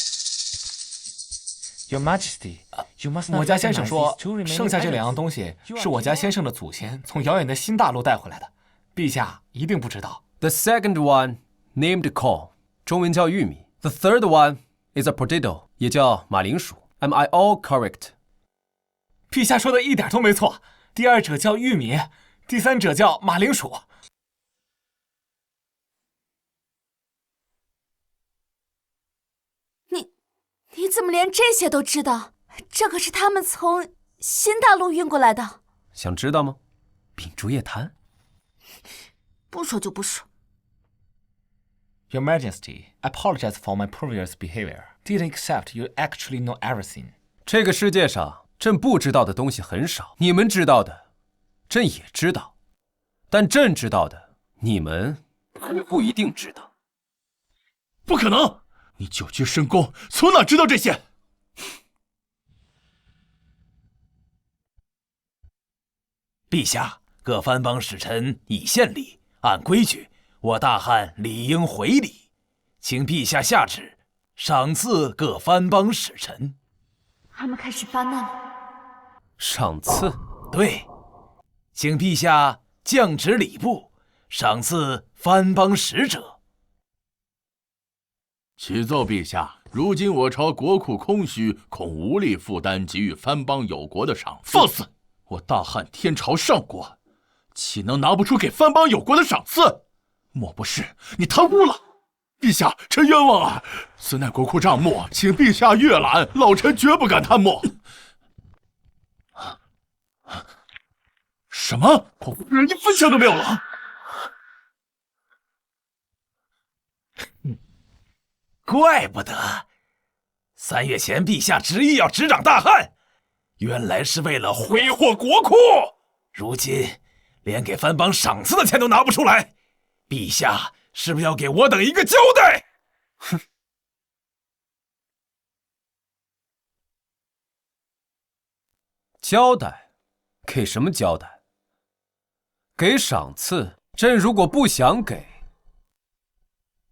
Your Majesty, you must not 我家先生说， recognize these two remaining 剩下这2样 items. 东西是我家先生的祖先从遥远的新大陆带回来的，陛下一定不知道。 The second one, named corn, 中文叫玉米。The third one is a potato, 也叫马铃薯。Am I all correct? 陛下说的一点都没错。第二者叫玉米，第三者叫马铃薯。你怎么连这些都知道？这可是他们从新大陆运过来的。想知道吗？秉烛夜谈。不说就不说。Your Majesty, I apologize for my previous behavior. Didn't accept you actually know everything. 这个世界上，朕不知道的东西很少，你们知道的，朕也知道，但朕知道的，你们不一定知道。不可能！你久居深宫，从哪知道这些？陛下，各藩邦使臣已献礼，按规矩，我大汉理应回礼，请陛下下旨，赏赐各藩邦使臣。他们开始发难了。赏赐？对，请陛下降旨礼部，赏赐藩邦使者。启奏陛下，如今我朝国库空虚，恐无力负担给予藩邦有国的赏赐。放肆！我大汉天朝上国，岂能拿不出给藩邦有国的赏赐？莫不是你贪污了？陛下，臣冤枉啊！此乃国库账目，请陛下阅览，老臣绝不敢贪墨。什么？我人一分钱都没有了？怪不得3月前陛下执意要执掌大汉，原来是为了挥霍国库。如今连给藩邦赏赐的钱都拿不出来，陛下是不是要给我等一个交代？哼！交代？给什么交代？给赏赐？朕如果不想给，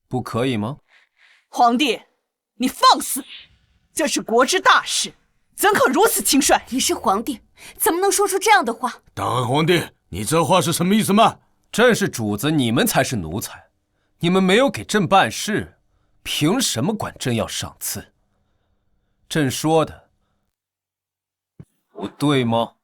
不可以吗？皇帝，你放肆！这是国之大事，怎可如此轻率？你是皇帝，怎么能说出这样的话？大汉皇帝，你这话是什么意思吗？朕是主子，你们才是奴才。你们没有给朕办事，凭什么管朕要赏赐？朕说的不对吗？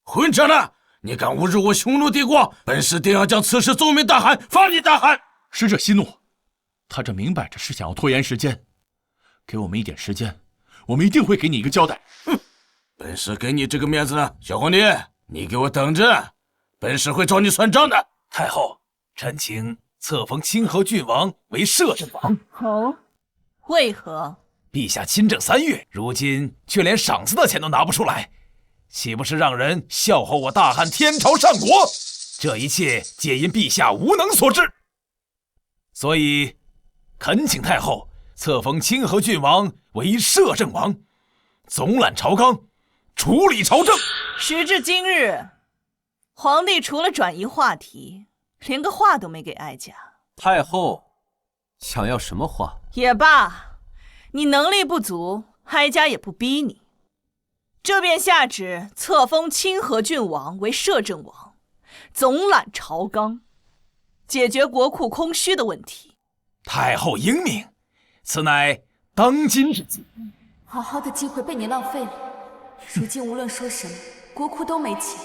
混账的！你敢侮辱我匈奴帝国，本使定要将此事奏明大汗，发你大汗！使者息怒，他这明摆着是想要拖延时间。给我们一点时间，我们一定会给你一个交代。哼，本使给你这个面子呢，小皇帝，你给我等着，本使会找你算账的。太后，臣请册封清河郡王为摄政王。哦，为何？陛下亲政3月，如今却连赏赐的钱都拿不出来，岂不是让人笑话我大汉天朝上国？这一切皆因陛下无能所致。所以，恳请太后册封清河郡王为摄政王，总揽朝纲，处理朝政。时至今日，皇帝除了转移话题，连个话都没给哀家。太后想要什么话？也罢，你能力不足，哀家也不逼你。这便下旨册封清河郡王为摄政王，总揽朝纲，解决国库空虚的问题。太后英明，此乃当今之计。好好的机会被你浪费了，如今无论说什么，国库都没钱，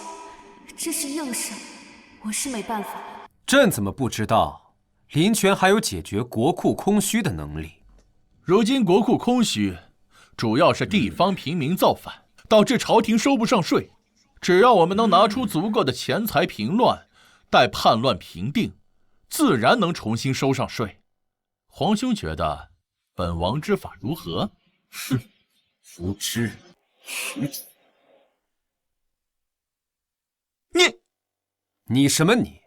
这是硬伤，我是没办法了。朕怎么不知道林权还有解决国库空虚的能力？如今国库空虚，主要是地方平民造反，导致朝廷收不上税。只要我们能拿出足够的钱财平乱，待叛乱平定，自然能重新收上税。皇兄觉得本王之法如何？哼，无知愚蠢！你什么你？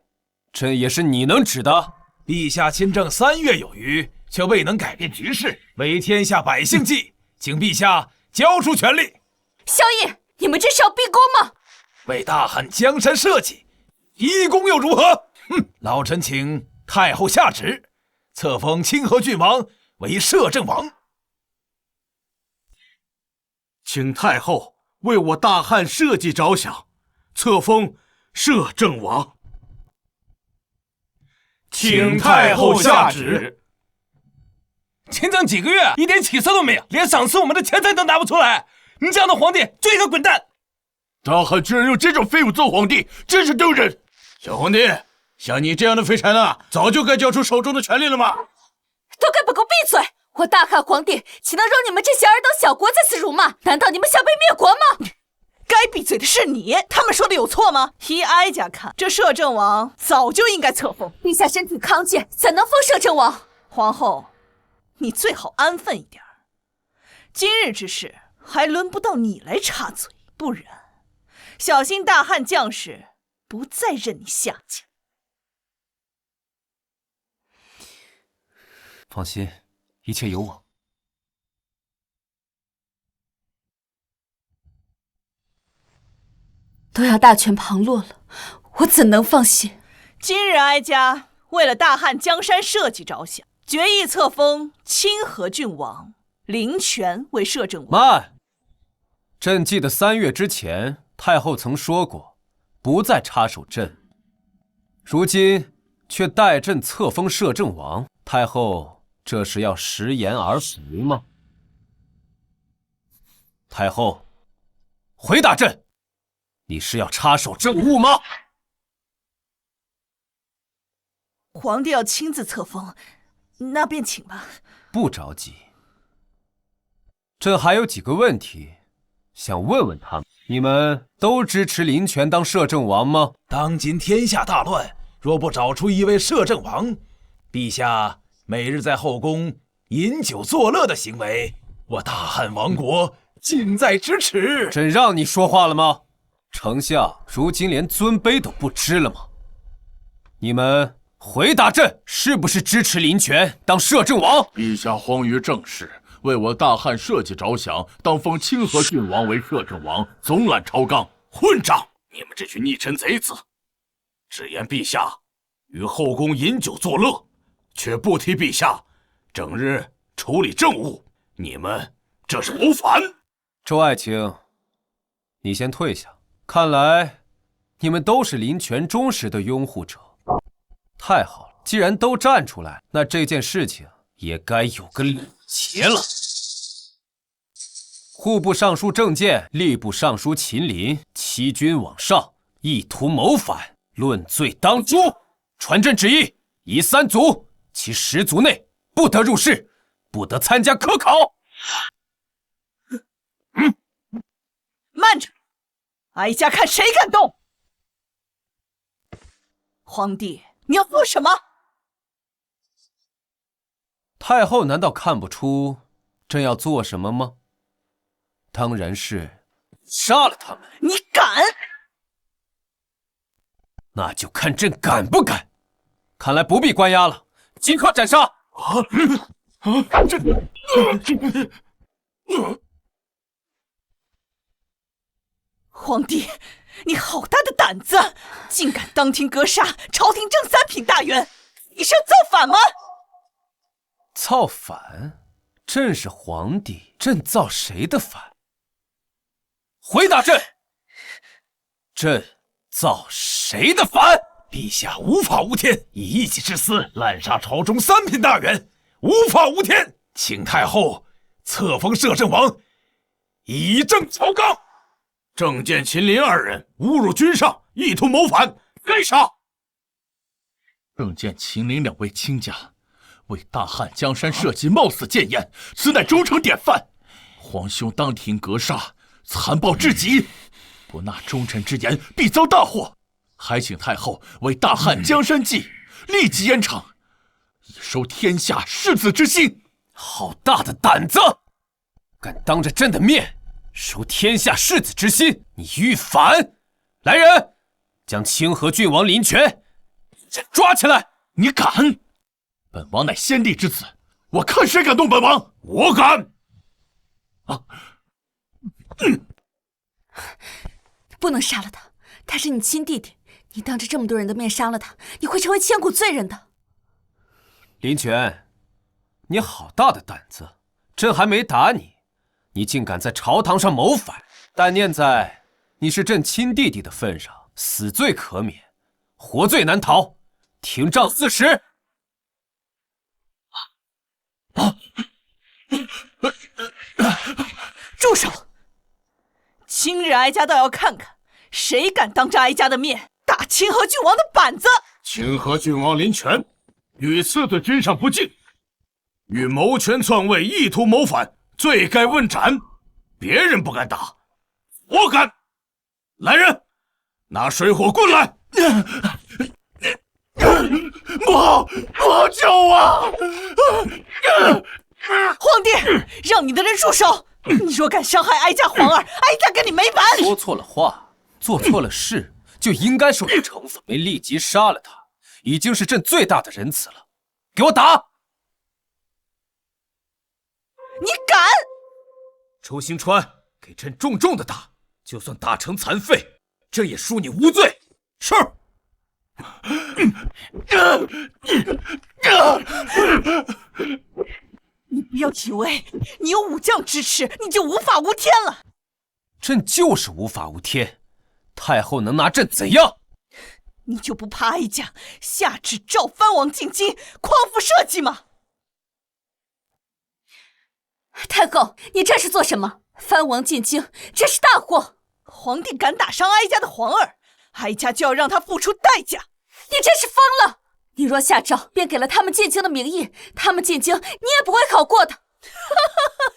朕也是你能指的？陛下亲政3月有余，却未能改变局势，为天下百姓计，请陛下交出权力。萧逸，你们这是要逼宫吗？为大汉江山社稷，一功又如何？哼！老臣请太后下旨，册封清河郡王为摄政王。请太后为我大汉社稷着想，册封摄政王。请太后下旨。亲政几个月，一点起色都没有，连赏赐我们的钱财都拿不出来。你这样的皇帝，就应该滚蛋！大汉居然用这种废物做皇帝，真是丢人！小皇帝，像你这样的废柴呢，早就该交出手中的权力了吗？都该给我闭嘴！我大汉皇帝岂能容你们这些尔等小国在此辱骂？难道你们想被灭国吗？该闭嘴的是你，他们说的有错吗？依哀家看，这摄政王早就应该册封。陛下身体康健，怎能封摄政王？皇后，你最好安分一点。今日之事还轮不到你来插嘴，不然小心大汉将士不再任你下家。放心，一切有我。都要大权旁落了，我怎能放心？今日哀家为了大汉江山社稷着想，决意册封清河郡王林权为摄政王。慢！朕记得3月之前，太后曾说过，不再插手朕。如今却代朕册封摄政王，太后这是要食言而肥吗？太后，回答朕，你是要插手政务吗？皇帝要亲自册封，那便请吧。不着急，朕还有几个问题想问问他们。你们都支持林权当摄政王吗？当今天下大乱，若不找出一位摄政王，陛下每日在后宫饮酒作乐的行为，我大汉王国近在咫尺。朕让你说话了吗？丞相如今连尊卑都不知了吗？你们回答朕，是不是支持林权当摄政王？陛下荒于政事，为我大汉社稷着想，当封清河郡王为摄政王，总揽朝纲。混账！你们这群逆臣贼子，只言陛下于后宫饮酒作乐，却不提陛下整日处理政务，你们这是谋反！周爱卿，你先退下。看来你们都是林权忠实的拥护者，太好了。既然都站出来，那这件事情也该有个了结了。户部尚书郑健、吏部尚书秦林欺君罔上，意图谋反，论罪当诛。传朕旨意，夷3族，其10族内不得入仕，不得参加科考。慢着，哀家看谁敢动！皇帝，你要做什么？太后难道看不出朕要做什么吗？当然是杀了他们。你敢？那就看朕敢不敢。看来不必关押了，即刻斩杀！皇帝，你好大的胆子，竟敢当庭格杀朝廷正3品大员，你是要造反吗？造反？朕是皇帝，朕造谁的反？回答朕！朕造谁的反？陛下无法无天，以一己之私滥杀朝中3品大员，无法无天，请太后册封摄政王，以正曹纲。郑健、秦林2人侮辱君上，意图谋反，该杀。郑健、秦林2位卿家为大汉江山社稷冒死谏言，此乃忠诚典范。皇兄当庭格杀，残暴至极，不纳忠臣之言，必遭大祸。还请太后为大汉江山计，立即严惩，以收天下士子之心。好大的胆子！敢当着朕的面收天下士子之心，你欲反！来人，将清河郡王林权抓起来！你敢？本王乃先帝之子，我看谁敢动本王！我敢！不能杀了他，他是你亲弟弟，你当着这么多人的面杀了他，你会成为千古罪人的。林权，你好大的胆子！朕还没打你，你竟敢在朝堂上谋反！但念在你是朕亲弟弟的份上，死罪可免，活罪难逃。廷杖40。住手！今日哀家倒要看看，谁敢当着哀家的面打清河郡王的板子！清河郡王林权，屡次对君上不敬，欲谋权篡位，意图谋反，罪该问斩。别人不敢打，我敢！来人，拿水火棍来！母救我！皇帝，让你的人住手！你若敢伤害哀家皇儿，哀家跟你没完！说错了话，做错了事，就应该受到惩罚。没立即杀了他，已经是朕最大的仁慈了。给我打！你敢！周兴川，给朕重重的打，就算打成残废，朕也恕你无罪。是。你不要以为你有武将支持，你就无法无天了。朕就是无法无天，太后能拿朕怎样？你就不怕哀家下旨召藩王进京，匡扶社稷吗？太后，你这是做什么？藩王进京，这是大祸！皇帝敢打伤哀家的皇儿，哀家就要让他付出代价！你真是疯了！你若下诏，便给了他们进京的名义，他们进京你也不会好过的。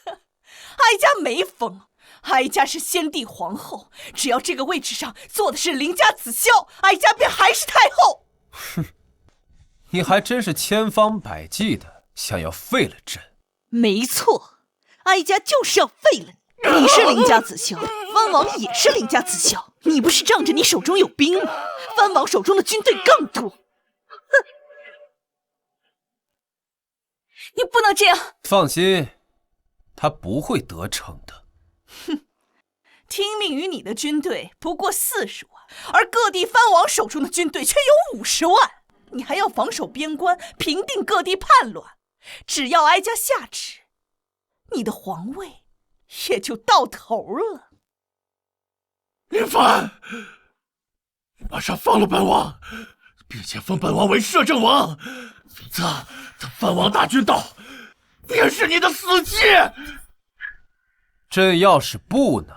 哀家没疯，哀家是先帝皇后，只要这个位置上坐的是邻家子孝，哀家便还是太后。哼，你还真是千方百计的想要废了朕。没错，哀家就是要废了你。你是邻家子孝，藩王也是邻家子孝，你不是仗着你手中有兵吗？藩王手中的军队更多。你不能这样！放心，他不会得逞的。哼，听命于你的军队不过40万，而各地藩王手中的军队却有50万。你还要防守边关，平定各地叛乱。只要哀家下旨，你的皇位也就到头了。林凡，马上放了本王！并且封本王为摄政王，否则等藩王大军到，便是你的死期。朕要是不呢？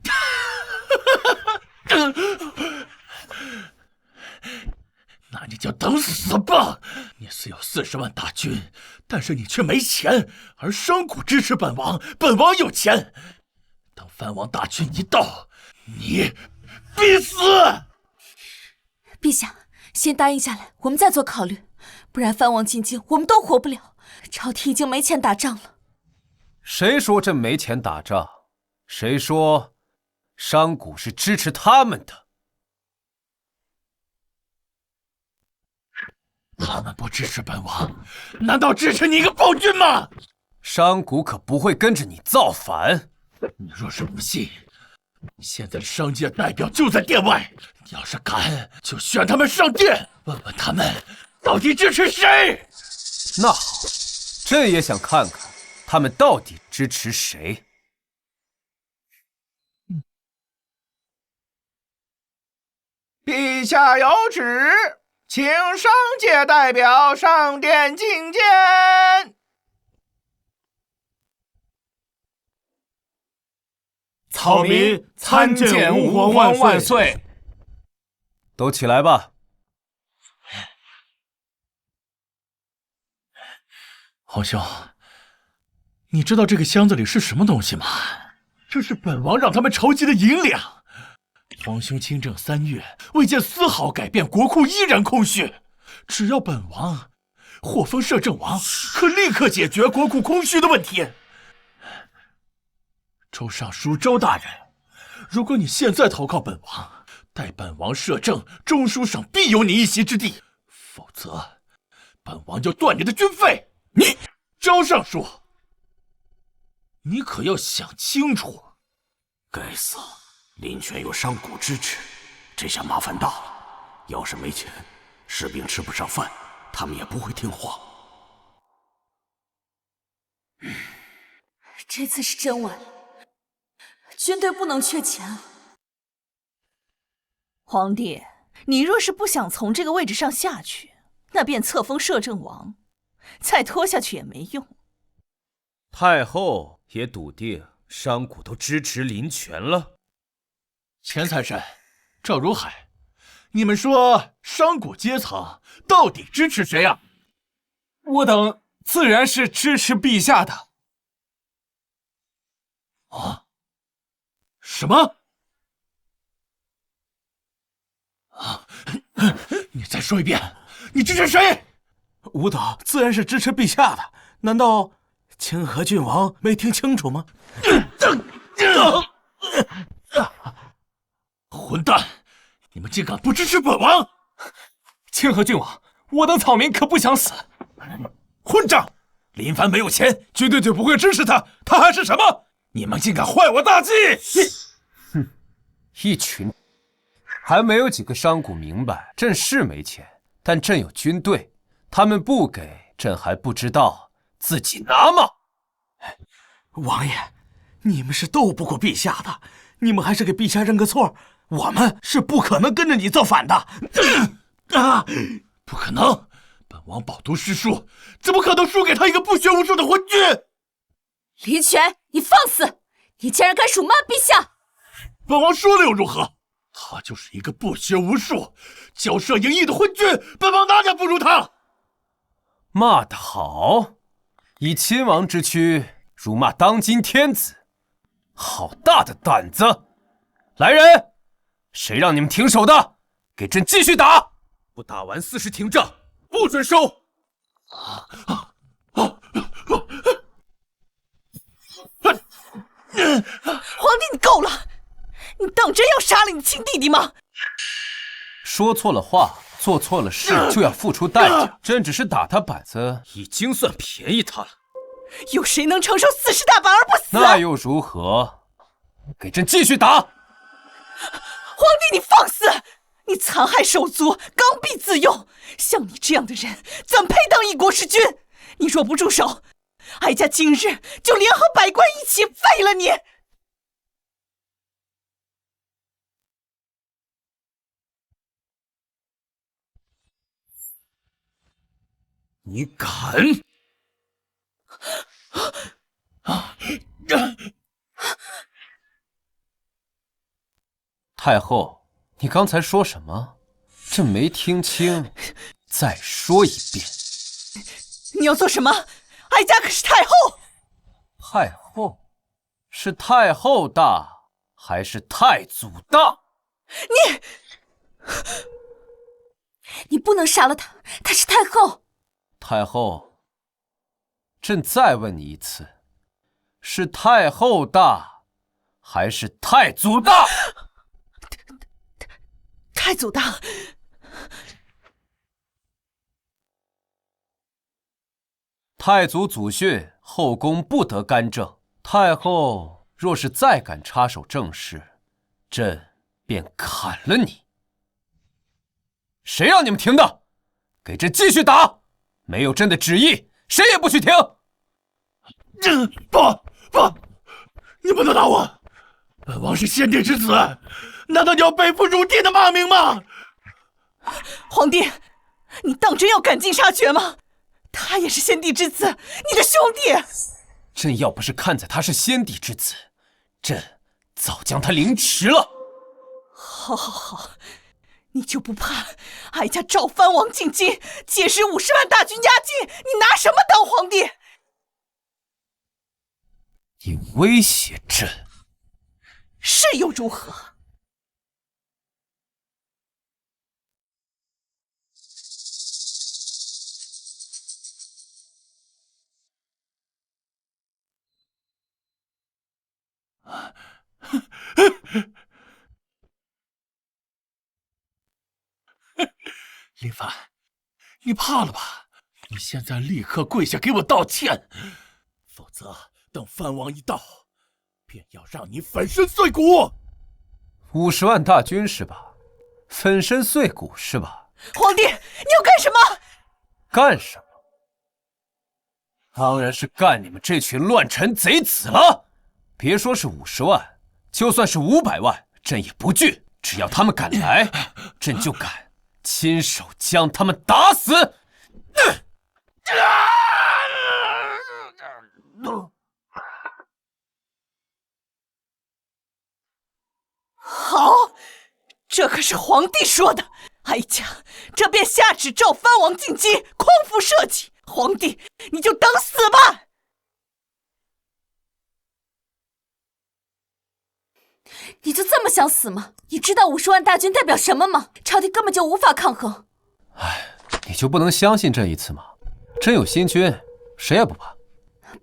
那你就等死吧！你虽有40万大军，但是你却没钱，而商贾支持本王，本王有钱。等藩王大军一到，你必死！陛下，先答应下来，我们再做考虑。不然藩王进京，我们都活不了。朝廷已经没钱打仗了。谁说朕没钱打仗？谁说商贾是支持他们的？他们不支持本王，难道支持你一个暴君吗？商贾可不会跟着你造反。你若是不信，现在商界代表就在殿外，你要是敢，就选他们上殿，问问他们到底支持谁。那好，朕也想看看他们到底支持谁。陛下有旨，请商界代表上殿觐见。草民参见吾皇万岁！都起来吧。皇兄，你知道这个箱子里是什么东西吗？这是本王让他们筹集的银两。皇兄亲政3月，未见丝毫改变，国库依然空虚。只要本王获封摄政王，可立刻解决国库空虚的问题。周尚书周大人，如果你现在投靠本王，待本王摄政，中书省必有你一席之地；否则，本王就断你的军费。你，周尚书，你可要想清楚。该死，林权有商贾支持，这下麻烦大了。要是没钱，士兵吃不上饭，他们也不会听话。这次是真完了。军队不能缺钱啊！皇帝，你若是不想从这个位置上下去，那便册封摄政王，再拖下去也没用。太后也笃定商贾都支持林权了。钱财神、赵如海，你们说商贾阶层到底支持谁啊？我等自然是支持陛下的。啊？什么？啊！你再说一遍，你支持谁？吾等自然是支持陛下的，难道清河郡王没听清楚吗？混蛋！你们竟敢不支持本王！清河郡王，我等草民可不想死。混账！林凡没有钱，军队就不会支持他，他还是什么？你们竟敢坏我大计！哼，一群，还没有几个商贾明白，朕是没钱，但朕有军队，他们不给，朕还不知道自己拿吗？王爷，你们是斗不过陛下的，你们还是给陛下认个错，我们是不可能跟着你造反的。不可能！本王饱读诗书，怎么可能输给他一个不学无术的昏君？林权，你放肆！你竟然敢辱骂陛下！本王说了又如何？他就是一个不学无术、骄奢淫逸的昏君，本王哪点不如他？骂得好！以亲王之躯辱骂当今天子，好大的胆子！来人，谁让你们停手的？给朕继续打！不打完4时停仗，不准收！皇帝，你够了！你当真要杀了你亲弟弟吗？说错了话，做错了事，就要付出代价。朕只是打他板子，已经算便宜他了。有谁能承受40大板而不死？那又如何？给朕继续打！皇帝，你放肆！你残害手足，刚愎自用，像你这样的人，怎配当一国之君？你若不住手，哀家今日就联合百官一起废了你！你敢？太后，你刚才说什么？朕没听清，再说一遍。你要做什么？哀家可是太后。太后，是太后大，还是太祖大？你不能杀了她，她是太后。太后，朕再问你一次，是太后大，还是太祖大？太祖大。太祖祖训，后宫不得干政。太后若是再敢插手政事，朕便砍了你。谁让你们停的？给朕继续打！没有朕的旨意，谁也不许停！不，你不能打我！本王是先帝之子，难道你要背负如帝的骂名吗？皇帝，你当真要赶尽杀绝吗？他也是先帝之子，你的兄弟。朕要不是看在他是先帝之子，朕早将他凌迟了。好，你就不怕哀家召藩王进京，届时50万大军压境，你拿什么当皇帝？你威胁朕，是又如何？林凡，你怕了吧？你现在立刻跪下给我道歉，否则等藩王一到，便要让你粉身碎骨。50万大军是吧？粉身碎骨是吧？皇帝，你要干什么？干什么？当然是干你们这群乱臣贼子了。别说是50万，就算是500万，朕也不惧。只要他们敢来，朕就敢亲手将他们打死。好，这可是皇帝说的。哀家这便下旨召藩王进京，匡扶社稷。皇帝，你就等死吧！你就这么想死吗？你知道50万大军代表什么吗？朝廷根本就无法抗衡。你就不能相信朕一次吗？朕有新军，谁也不怕。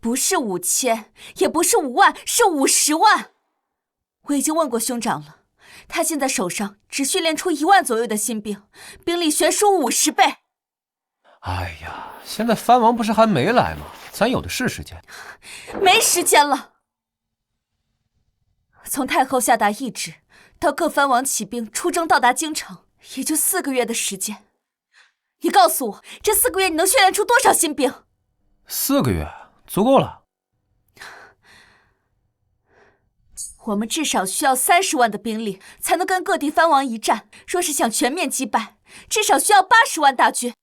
不是5000，也不是5万，是50万。我已经问过兄长了，他现在手上只训练出1万左右的新兵，兵力悬殊50倍。哎呀，现在藩王不是还没来吗？咱有的是时间。没时间了。从太后下达懿旨到各藩王起兵出征到达京城，也就4个月的时间。你告诉我，这4个月你能训练出多少新兵？4个月足够了。我们至少需要30万的兵力，才能跟各地藩王一战。若是想全面击败，至少需要80万大军。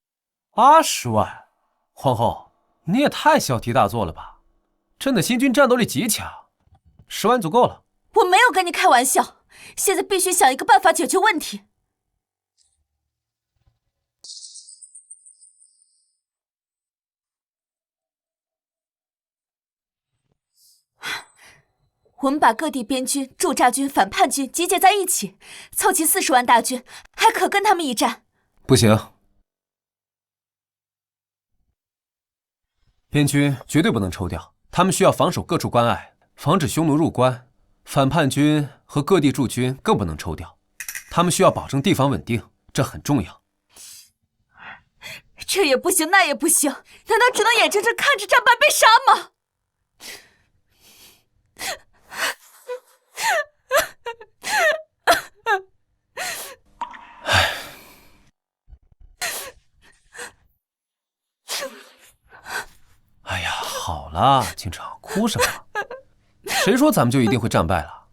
80万？皇后，你也太小题大做了吧？朕的新军战斗力极强，10万足够了。我没有跟你开玩笑，现在必须想一个办法解决问题。我们把各地边军、驻扎军、反叛军集结在一起，凑齐40万大军，还可跟他们一战。不行，边军绝对不能抽调，他们需要防守各处关隘，防止匈奴入关。反叛军和各地驻军更不能抽调，他们需要保证地方稳定，这很重要。这也不行，那也不行，难道只能眼睁睁看着战败被杀吗？哎呀，好了，京城哭什么？谁说咱们就一定会战败了？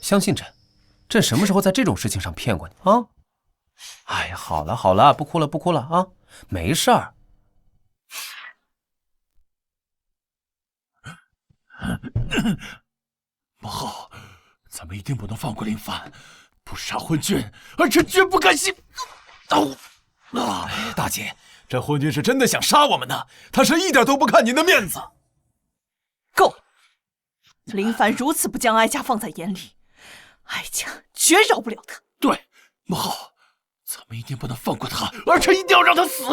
相信朕，朕什么时候在这种事情上骗过你啊？哎呀，好了好了，不哭了不哭了啊，没事儿，母后，咱们一定不能放过林凡，不杀昏君，儿臣绝不甘心。大姐，这昏君是真的想杀我们呢，他是一点都不看您的面子。够了！林凡如此不将哀家放在眼里，哀家绝饶不了他。对，母后，咱们一定不能放过他，儿臣一定要让他死。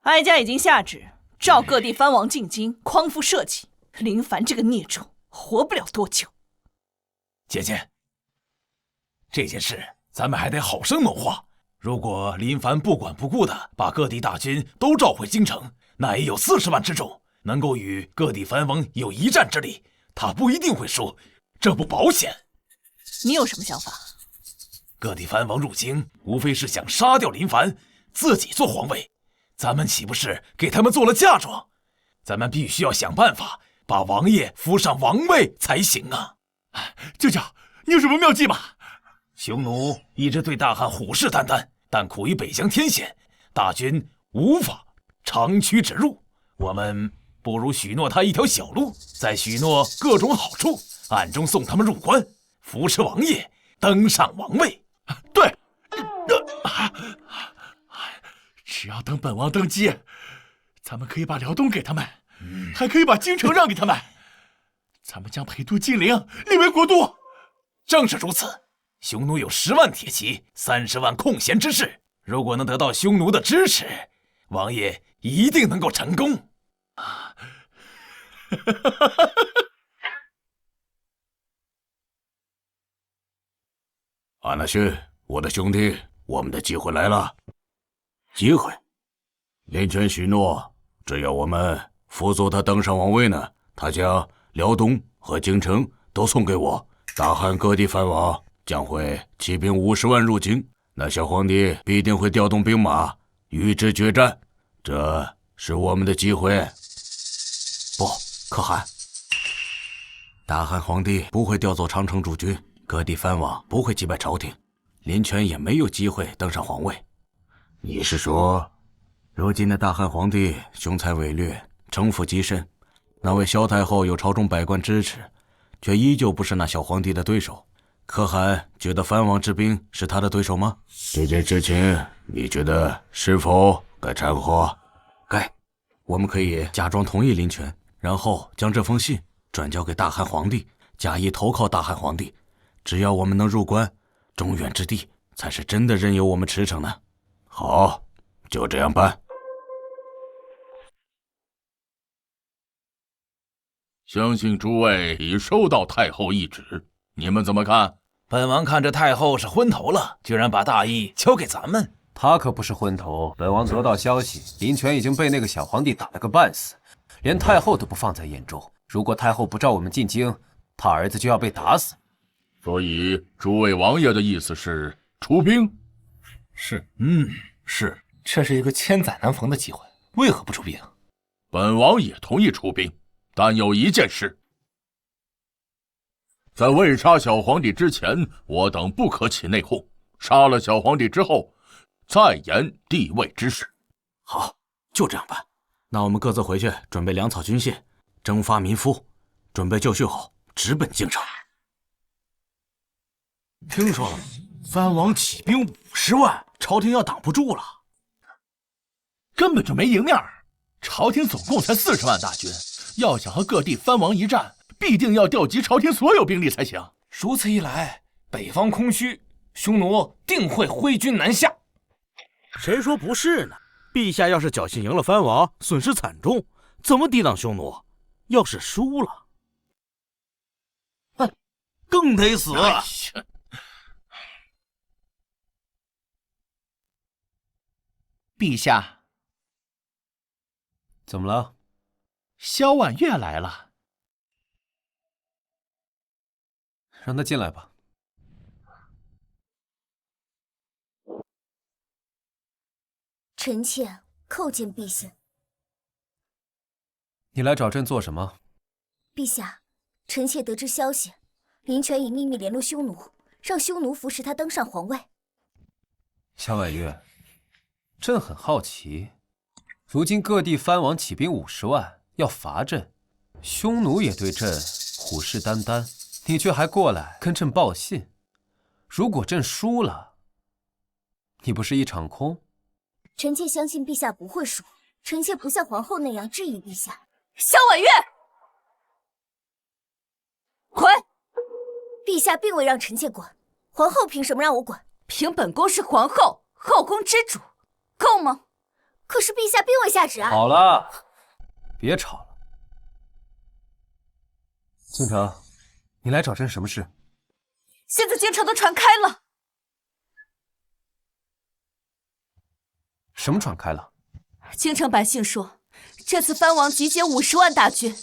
哀家已经下旨，召各地藩王进京匡扶社稷。林凡这个孽种，活不了多久。姐姐，这件事咱们还得好生谋划。如果林凡不管不顾的把各地大军都召回京城，那也有40万之众，能够与各地藩王有一战之力。他不一定会输，这不保险。你有什么想法？各地藩王入京，无非是想杀掉林凡，自己做皇位。咱们岂不是给他们做了嫁妆？咱们必须要想办法把王爷扶上王位才行啊！舅舅，你有什么妙计吗？匈奴一直对大汉虎视眈眈，但苦于北疆天险，大军无法长驱直入。我们不如许诺他一条小路，再许诺各种好处，暗中送他们入关，扶持王爷登上王位。对，只要等本王登基，咱们可以把辽东给他们，还可以把京城让给他们，咱们将陪都金陵立为国都。正是如此，匈奴有10万铁骑，30万空闲之士，如果能得到匈奴的支持，王爷一定能够成功。安纳逊，我的兄弟，我们的机会来了。机会？林权许诺，只要我们辅佐他登上王位呢，他将辽东和京城都送给我。大汉各地藩王将会骑兵50万入京，那小皇帝必定会调动兵马与之决战，这是我们的机会。不，可汗，大汉皇帝不会调走长城驻军，各地藩王不会击败朝廷，林权也没有机会登上皇位。你是说，如今的大汉皇帝雄才伟略，城府极深，那位萧太后有朝中百官支持，却依旧不是那小皇帝的对手？可汗觉得藩王之兵是他的对手吗？这件事情，你觉得是否该掺和？该。我们可以假装同意林权，然后将这封信转交给大汉皇帝，假意投靠大汉皇帝。只要我们能入关，中原之地才是真的任由我们驰骋呢。好，就这样办。相信诸位已收到太后懿旨，你们怎么看？本王看这太后是昏头了，居然把大义交给咱们。他可不是昏头。本王得到消息，林权已经被那个小皇帝打了个半死，连太后都不放在眼中。如果太后不召我们进京，他儿子就要被打死。所以，诸位王爷的意思是出兵？是，是。这是一个千载难逢的机会，为何不出兵？本王也同意出兵，但有一件事，在未杀小皇帝之前，我等不可起内讧；杀了小皇帝之后，再言帝位之事。好，就这样办。那我们各自回去准备粮草军械，征发民夫，准备就绪后直奔京城。听说了，藩王起兵50万，朝廷要挡不住了，根本就没赢面儿。朝廷总共才40万大军，要想和各地藩王一战，必定要调集朝廷所有兵力才行。如此一来，北方空虚，匈奴定会挥军南下。谁说不是呢？陛下要是侥幸赢了藩王，损失惨重，怎么抵挡匈奴？要是输了，更得死。陛下，怎么了？萧婉月来了，让他进来吧。臣妾叩见陛下。你来找朕做什么？陛下，臣妾得知消息，林权已秘密联络匈奴，让匈奴扶持他登上皇位。萧婉月，朕很好奇，如今各地藩王起兵50万要伐朕，匈奴也对朕虎视眈眈，你却还过来跟朕报信。如果朕输了，你不是一场空？臣妾相信陛下不会输，臣妾不像皇后那样质疑陛下。萧婉月，滚！陛下并未让臣妾滚，皇后凭什么让我滚？凭本宫是皇后，后宫之主，够吗？可是陛下并未下旨啊！好了，别吵了。京城，你来找朕什么事？现在京城都传开了。什么传开了？京城百姓说，这次藩王集结50万大军，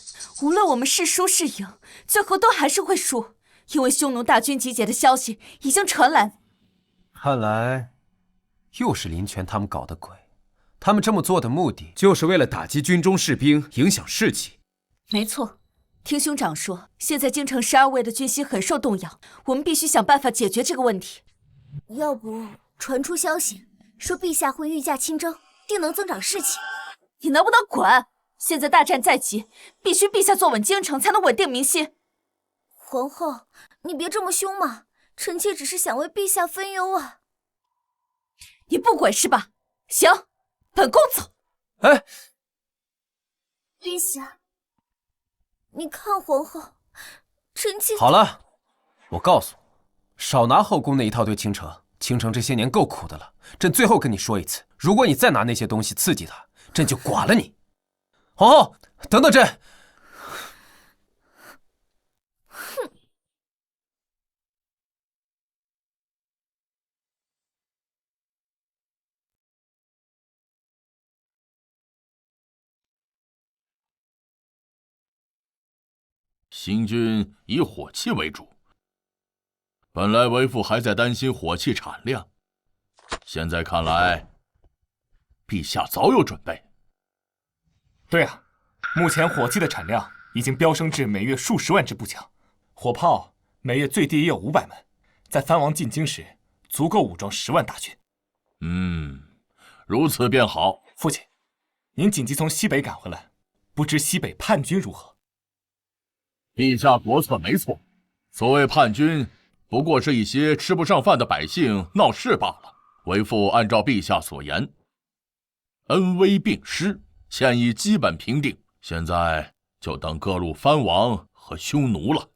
无论我们是输是赢，最后都还是会输，因为匈奴大军集结的消息已经传来。看来又是林泉他们搞的鬼。他们这么做的目的，就是为了打击军中士兵，影响士气。没错，听兄长说，现在京城12卫的军心很受动摇，我们必须想办法解决这个问题。要不传出消息，说陛下会御驾亲征，定能增长士气。你能不能滚？现在大战在即，必须陛下坐稳京城，才能稳定民心。皇后，你别这么凶嘛，臣妾只是想为陛下分忧啊。你不滚是吧？行，本宫走。哎，陛下，你看皇后，臣妾……好了，我告诉你，少拿后宫那一套对倾城。倾城这些年够苦的了，朕最后跟你说一次，如果你再拿那些东西刺激他，朕就剐了你。皇后，等等朕。哼。行军以火器为主。本来为父还在担心火器产量，现在看来，陛下早有准备。对啊，目前火器的产量已经飙升至每月数十万支步枪，火炮每月最低也有500门，在藩王进京时足够武装10万大军。如此便好。父亲，您紧急从西北赶回来，不知西北叛军如何？陛下国策没错，所谓叛军，不过是一些吃不上饭的百姓闹事罢了。为父按照陛下所言，恩威并施，现已基本平定，现在就等各路藩王和匈奴了。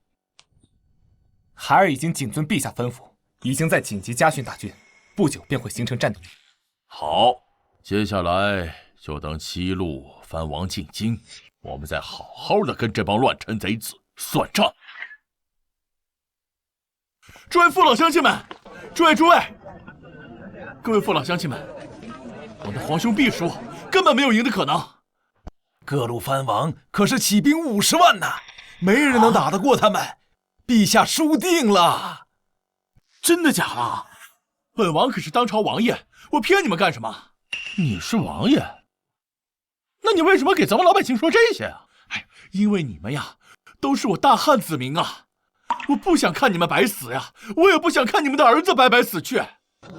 孩儿已经谨遵陛下吩咐，已经在紧急家训大军，不久便会形成战斗力。好，接下来就等7路藩王进京，我们再好好的跟这帮乱臣贼子算账。诸位父老乡亲们，诸位，各位父老乡亲们，我的皇兄必输，根本没有赢的可能。各路藩王可是起兵50万呐，没人能打得过他们。陛下输定了。真的假的？本王可是当朝王爷，我骗你们干什么？你是王爷，那你为什么给咱们老百姓说这些啊？因为你们呀，都是我大汉子民啊，我不想看你们白死呀，我也不想看你们的儿子白白死去。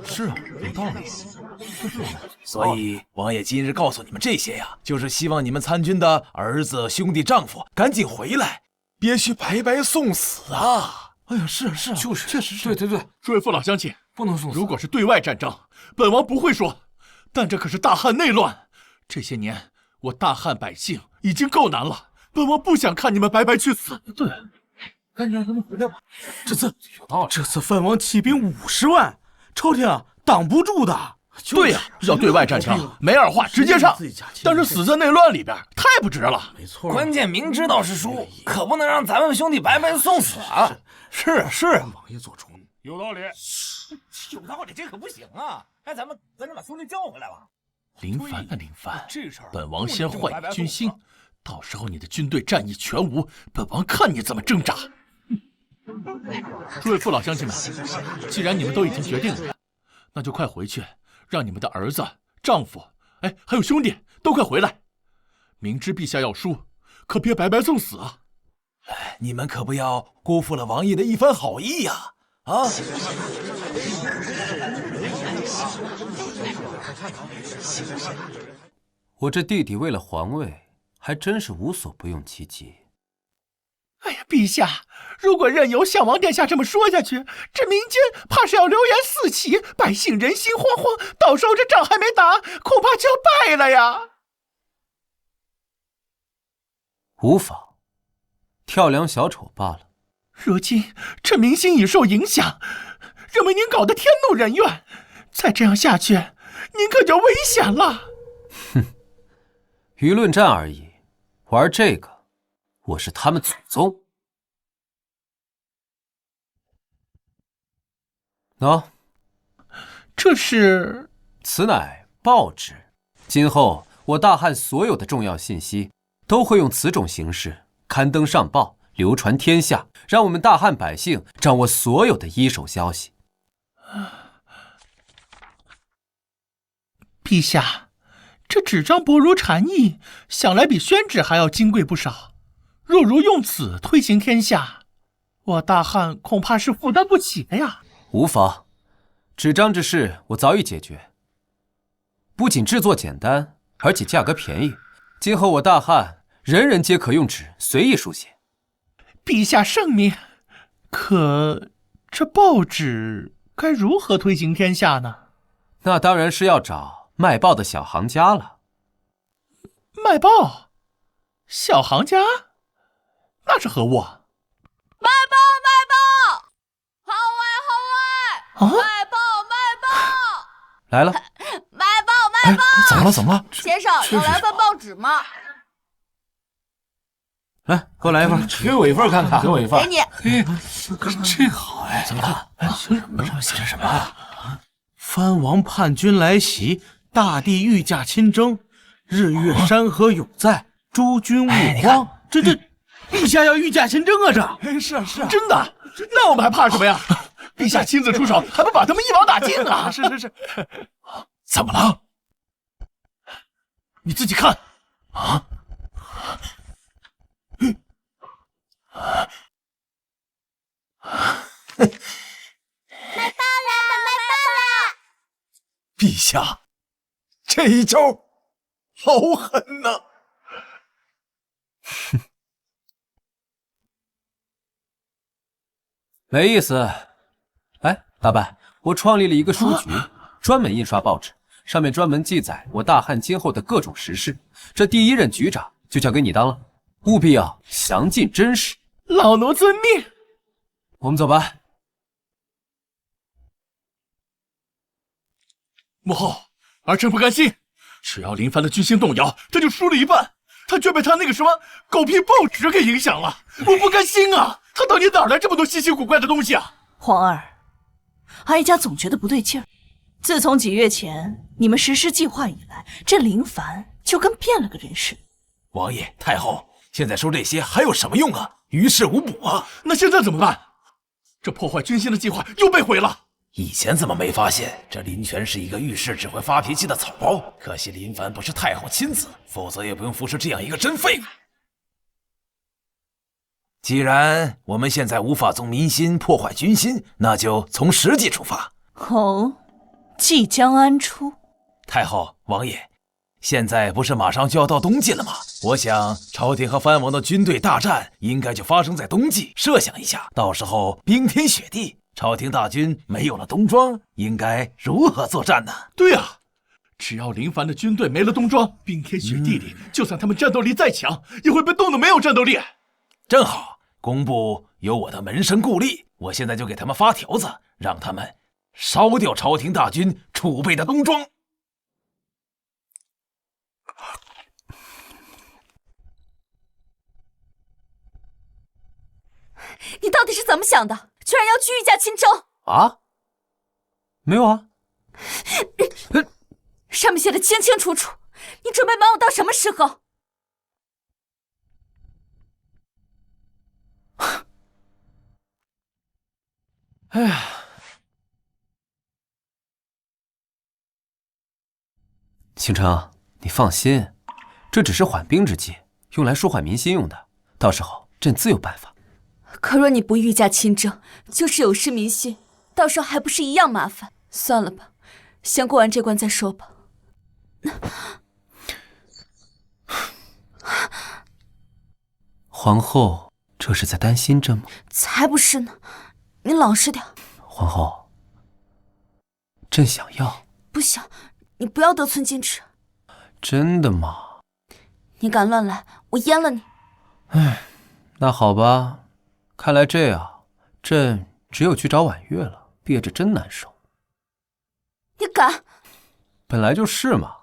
是啊，有道理。所以王爷今日告诉你们这些呀，就是希望你们参军的儿子、兄弟、丈夫赶紧回来，别去白白送死啊！哎呀，是啊，就是确实是。对，诸位父老乡亲，不能送死。如果是对外战争，本王不会说，但这可是大汉内乱，这些年我大汉百姓已经够难了，本王不想看你们白白去死。对，赶紧让他们回来吧。这次有道理。这次藩王起兵50万，朝廷挡不住的。对呀，要对外战争，没二话，直接上。但是死在内乱里边，太不值了。没错，关键明知道是输，可不能让咱们兄弟白白送死啊！是啊，王爷做主，有道理。有道理，这可不行啊！哎，咱们把兄弟叫回来吧。林凡啊，林凡，本王先换你军心，到时候你的军队战意全无，本王看你怎么挣扎。诸位父老乡亲们，既然你们都已经决定了，那就快回去。让你们的儿子、丈夫，还有兄弟都快回来！明知陛下要输，可别白白送死啊！你们可不要辜负了王爷的一番好意呀！啊！我这弟弟为了皇位，还真是无所不用其极。哎呀，陛下，如果任由项王殿下这么说下去，这民间怕是要流言四起，百姓人心惶惶，到时候这仗还没打，恐怕就要败了呀。无妨，跳梁小丑罢了。如今这民心已受影响，认为您搞得天怒人怨，再这样下去，您可就危险了。哼，舆论战而已，玩这个，我是他们祖宗。喏，这是？此乃报纸。今后我大汉所有的重要信息，都会用此种形式刊登上报，流传天下，让我们大汉百姓掌握所有的一手消息。陛下，这纸张薄如蝉翼，想来比宣纸还要金贵不少。若如用此推行天下，我大汉恐怕是负担不起的呀。无妨，纸张之事我早已解决。不仅制作简单，而且价格便宜。今后我大汉人人皆可用纸随意书写。陛下圣明，可这报纸该如何推行天下呢？那当然是要找卖报的小行家了。卖报？小行家？那是何物啊？卖报！号外！卖报！来了。卖报！怎么了？先生，要来份报纸吗？来，给我来一份，给我一份看看。给我一份。给你。这好哎！怎么了？上写着什么？藩王叛军来袭，大地御驾亲征，日月山河永在，诸君勿慌。这陛下要御驾亲征啊！是啊，真的？那我们还怕什么呀？陛下亲自出手，还不把他们一网打尽啊！是。怎么了？你自己看啊！卖报了！陛下，这一招好狠呐！哼，没意思。哎，老板，我创立了一个书局，专门印刷报纸，上面专门记载我大汉今后的各种时事。这第一任局长就交给你当了，务必要详尽真实。老奴遵命。我们走吧。母后，儿臣不甘心，只要林凡的军心动摇，他就输了一半。他却被他那个什么狗屁报纸给影响了，我不甘心啊！他到底哪来这么多稀奇古怪的东西啊？皇儿，哀家总觉得不对劲儿。自从几月前你们实施计划以来，这林凡就跟变了个人似的。王爷、太后，现在说这些还有什么用啊？于事无补啊！那现在怎么办？这破坏军心的计划又被毁了。以前怎么没发现这林权是一个遇事只会发脾气的草包？可惜林凡不是太后亲子，否则也不用服侍这样一个真废物。既然我们现在无法从民心破坏军心，那就从实际出发。哦，即将安出。太后、王爷，现在不是马上就要到冬季了吗？我想朝廷和藩王的军队大战应该就发生在冬季。设想一下，到时候冰天雪地，朝廷大军没有了冬装，应该如何作战呢？对啊，只要林凡的军队没了冬装，冰天雪地里，就算他们战斗力再强，也会被冻得没有战斗力。正好，工部有我的门生故吏，我现在就给他们发条子，让他们烧掉朝廷大军储备的冬装。你到底是怎么想的？居然要去御驾亲征啊？没有啊，上面写的清清楚楚，你准备瞒我到什么时候？哎呀，倾城，你放心，这只是缓兵之计，用来舒缓民心用的，到时候朕自有办法。可若你不御驾亲征，就是有失民心，到时候还不是一样麻烦？算了吧，先过完这关再说吧。皇后，这这是在担心朕吗？才不是呢，你老实点。皇后，朕想要。不行，你不要得寸进尺。真的吗？你敢乱来，我阉了你。唉，那好吧，看来这样，朕只有去找婉月了，憋着真难受。你敢？本来就是嘛，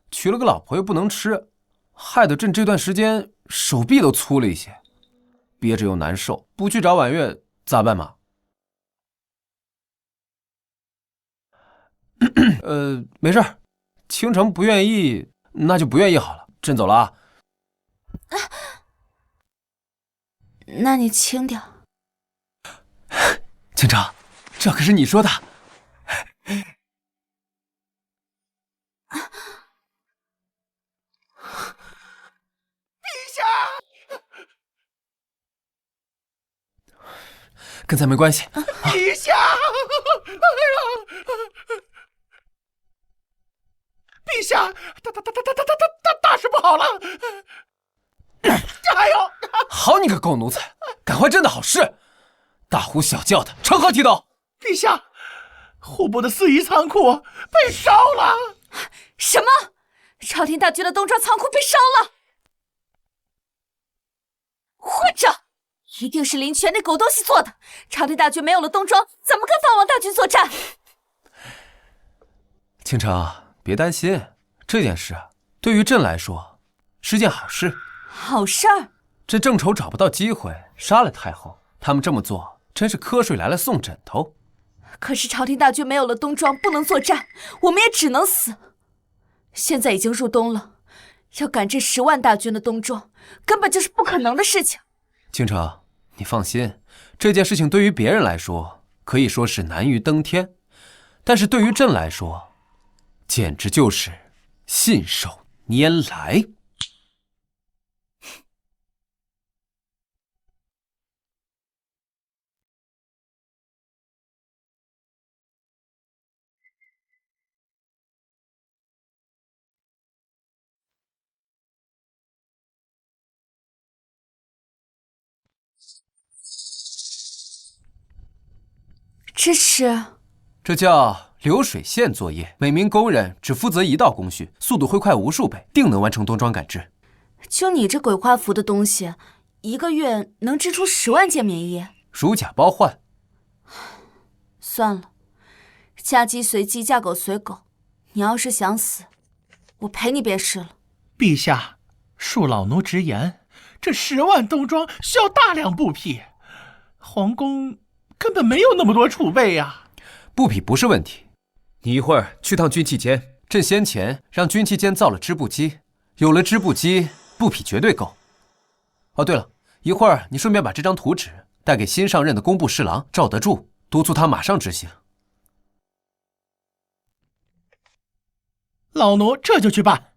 娶了个老婆又不能吃，害得朕这段时间手臂都粗了一些，憋着又难受，不去找婉月咋办嘛？没事儿，倾城不愿意，那就不愿意好了，朕走了啊。那你轻点。倾城，这可是你说的。跟咱没关系。陛下，陛下，大事不好了！加油！好你个狗奴才，赶坏朕的好事！大呼小叫的，成何体统？陛下，户部的司仪仓库被烧了！什么？朝廷大军的冬装仓库被烧了？混账！一定是林泉那狗东西做的。朝廷大军没有了冬装，怎么跟藩王大军作战？倾城，别担心，这件事对于朕来说是件好事。好事儿？朕正愁找不到机会杀了太后，他们这么做真是瞌睡来了送枕头。可是朝廷大军没有了冬装，不能作战，我们也只能死。现在已经入冬了，要赶这10万大军的冬装，根本就是不可能的事情。倾城，你放心，这件事情对于别人来说可以说是难于登天，但是对于朕来说，简直就是信手拈来。这叫流水线作业，每名工人只负责一道工序，速度会快无数倍，定能完成冬装赶制。就你这鬼画符的东西，一个月能织出10万件棉衣？如假包换。算了，嫁鸡随鸡，嫁狗随狗。你要是想死，我陪你便是了。陛下，恕老奴直言，这10万冬装需要大量布匹，皇宫根本没有那么多储备呀。布匹不是问题，你一会儿去趟军器间，朕先前让军器间造了织布机，有了织布机，布匹绝对够。哦，对了，一会儿你顺便把这张图纸带给新上任的工部侍郎赵德柱，督促他马上执行。老奴这就去办。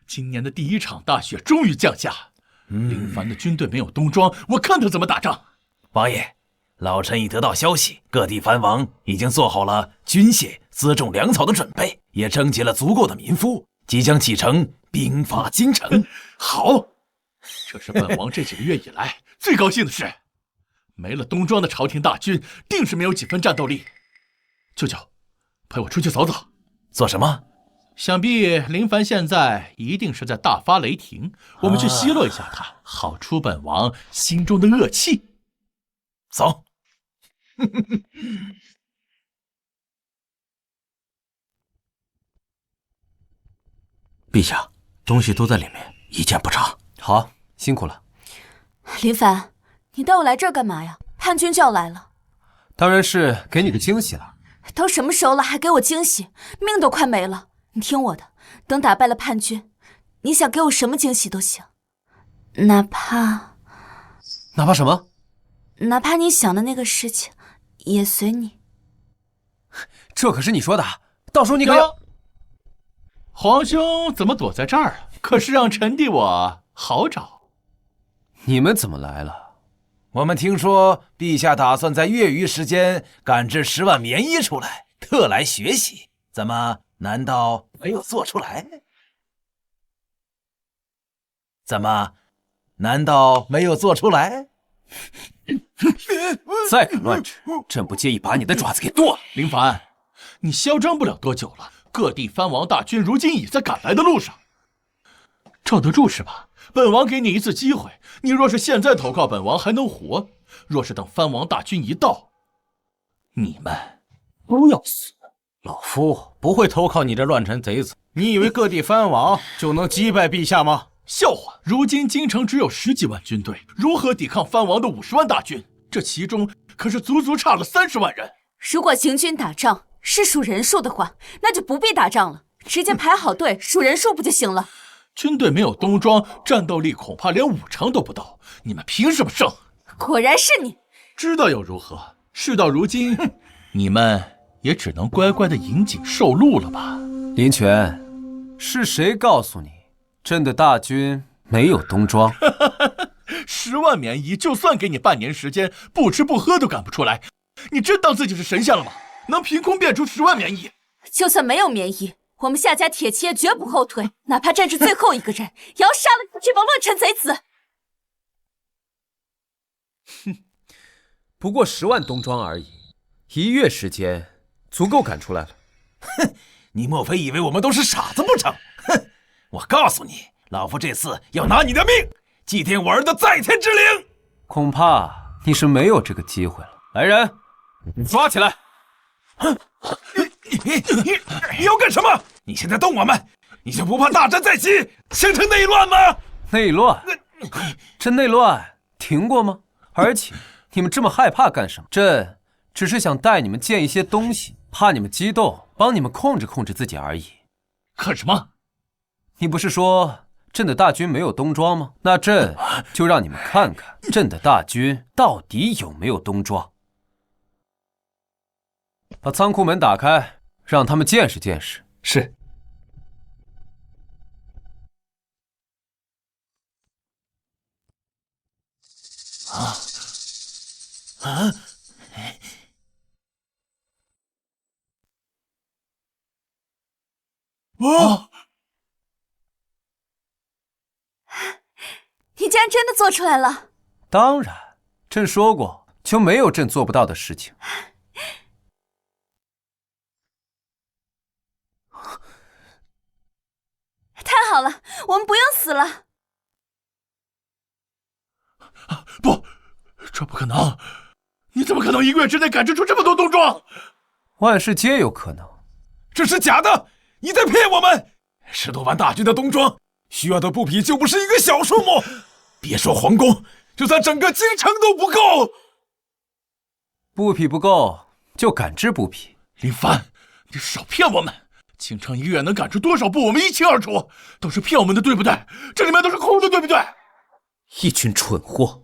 今年的第一场大雪终于降下，林凡的军队没有冬装，我看他怎么打仗。王爷，老臣已得到消息，各地藩王已经做好了军械、辎重、粮草的准备，也征集了足够的民夫，即将启程兵发京城。好，这是本王这几个月以来最高兴的事。没了冬装的朝廷大军，定是没有几分战斗力。舅舅，陪我出去走走。做什么？想必林凡现在一定是在大发雷霆，我们去奚落一下他，好出本王心中的恶气。走。陛下，东西都在里面，一件不差。好，辛苦了。林凡，你带我来这儿干嘛呀？叛军就要来了。当然是给你个惊喜了。都什么时候了，还给我惊喜？命都快没了。你听我的，等打败了叛军，你想给我什么惊喜都行，哪怕什么？哪怕你想的那个事情，也随你。这可是你说的，到时候你可要……皇兄怎么躲在这儿？可是让臣弟我好找。你们怎么来了？我们听说陛下打算在月余时间赶制10万棉衣出来，特来学习。怎么？难道没有做出来？怎么？难道没有做出来？再敢乱指，朕不介意把你的爪子给剁了。林凡，你嚣张不了多久了。各地藩王大军如今已在赶来的路上，罩得住是吧？本王给你一次机会，你若是现在投靠本王还能活，若是等藩王大军一到，你们都要死。老夫不会投靠你这乱臣贼子。你以为各地藩王就能击败陛下吗？笑话！如今京城只有10几万军队，如何抵抗藩王的50万大军？这其中可是足足差了30万人。如果行军打仗是数人数的话，那就不必打仗了，直接排好队数人数不就行了？军队没有冬装，战斗力恐怕连5成都不到，你们凭什么胜？果然是你！知道又如何？事到如今，你们也只能乖乖的引颈受禄了吧？林泉，是谁告诉你朕的大军没有冬装？10万棉衣，就算给你半年时间，不吃不喝都赶不出来。你真当自己是神仙了吗？能凭空变出10万棉衣？就算没有棉衣，我们夏家铁骑也绝不后退，哪怕战至最后一个人，也要杀了这帮乱臣贼子。哼，不过10万冬装而已，1月时间足够赶出来了。哼，你莫非以为我们都是傻子不成？哼，我告诉你，老夫这次要拿你的命，祭奠我儿的在天之灵。恐怕你是没有这个机会了。来人，抓起来！哼，你要干什么？你现在动我们，你就不怕大战在即，形成内乱吗？内乱？这内乱停过吗？而且你们这么害怕干什么？朕只是想带你们见一些东西，怕你们激动，帮你们控制控制自己而已。看什么？你不是说朕的大军没有冬装吗？那朕就让你们看看朕的大军到底有没有冬装。把仓库门打开，让他们见识见识。是。你竟然真的做出来了！当然，朕说过，就没有朕做不到的事情。太好了，我们不用死了。不，这不可能！你怎么可能1个月之内赶制出这么多冬装？万事皆有可能。这是假的，你在骗我们！10多万大军的冬装，需要的布匹就不是一个小数目。别说皇宫，就算整个京城都不够。布匹不够，就赶制布匹。林凡，你少骗我们！京城1个月能赶出多少布，我们一清二楚。都是骗我们的，对不对？这里面都是空的，对不对？一群蠢货！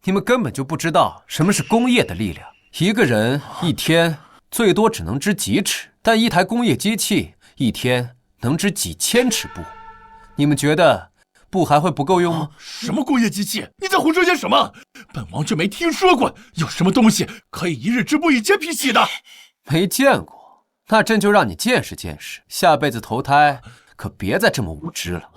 你们根本就不知道什么是工业的力量。一个人一天最多只能织几尺，但一台工业机器一天能织几千尺布。你们觉得布还会不够用吗？什么工业机器？你在胡说些什么？本王却没听说过有什么东西可以1日织布1000匹洗的。没见过，那朕就让你见识见识，下辈子投胎可别再这么无知了。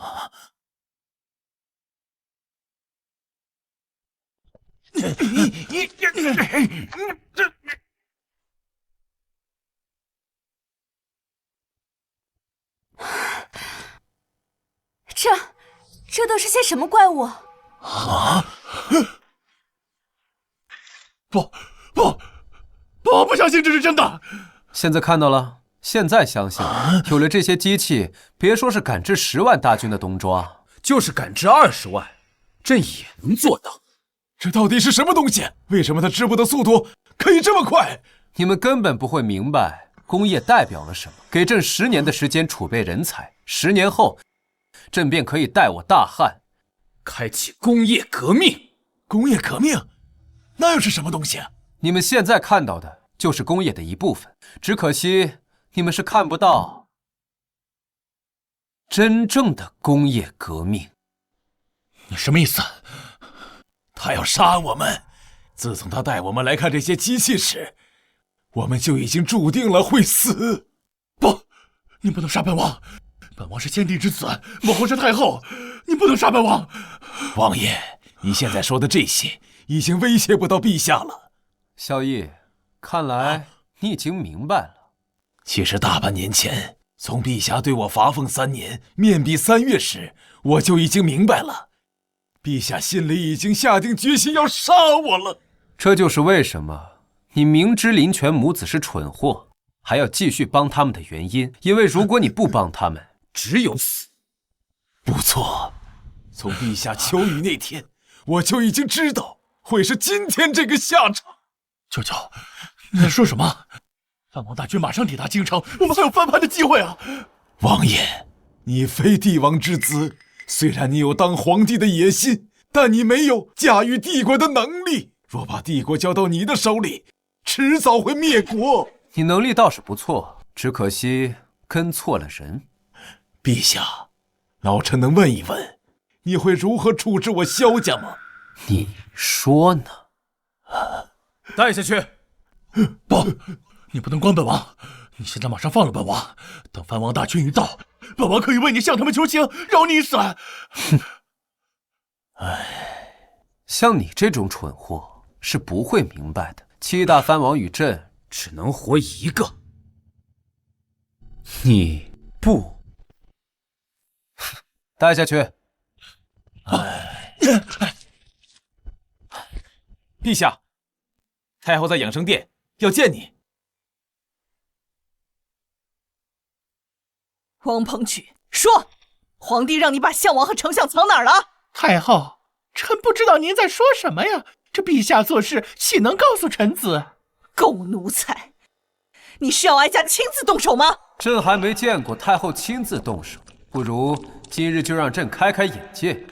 这都是些什么怪物？啊！不相信这是真的。现在看到了，现在相信了。有了这些机器，别说是赶制10万大军的冬装，就是赶制20万，朕也能做到。这到底是什么东西？为什么它织布的速度可以这么快？你们根本不会明白工业代表了什么。给朕10年的时间储备人才，10年后，朕便可以带我大汉开启工业革命。工业革命？那又是什么东西？你们现在看到的就是工业的一部分，只可惜你们是看不到真正的工业革命。你什么意思？他要杀我们，自从他带我们来看这些机器时，我们就已经注定了会死。不，你不能杀本王！本王是先帝之子，母后是太后，你不能杀本王！王爷，你现在说的这些已经威胁不到陛下了。萧逸，看来你已经明白了。其实大半年前，从陛下对我罚俸3年、面壁3月时，我就已经明白了，陛下心里已经下定决心要杀我了。这就是为什么你明知林泉母子是蠢货，还要继续帮他们的原因。因为如果你不帮他们，只有死。不错，从陛下求雨那天，我就已经知道会是今天这个下场。舅舅，你在说什么？藩王大军马上抵达京城，我们还有翻盘的机会啊！王爷，你非帝王之子，虽然你有当皇帝的野心，但你没有驾驭帝国的能力。若把帝国交到你的手里，迟早会灭国。你能力倒是不错，只可惜跟错了人。陛下，老臣能问一问，你会如何处置我萧家吗？你说呢？带下去。不，你不能关本王！你现在马上放了本王，等藩王大军一到，本王可以为你向他们求情，饶你一死。像你这种蠢货是不会明白的。7大藩王与朕只能活一个，你不带下去。陛下，太后在养生殿要见你。王鹏举，说，皇帝让你把项王和丞相藏哪儿了？太后，臣不知道您在说什么呀？这陛下做事岂能告诉臣子？狗奴才！你是要哀家亲自动手吗？朕还没见过太后亲自动手，不如今日就让朕开开眼界。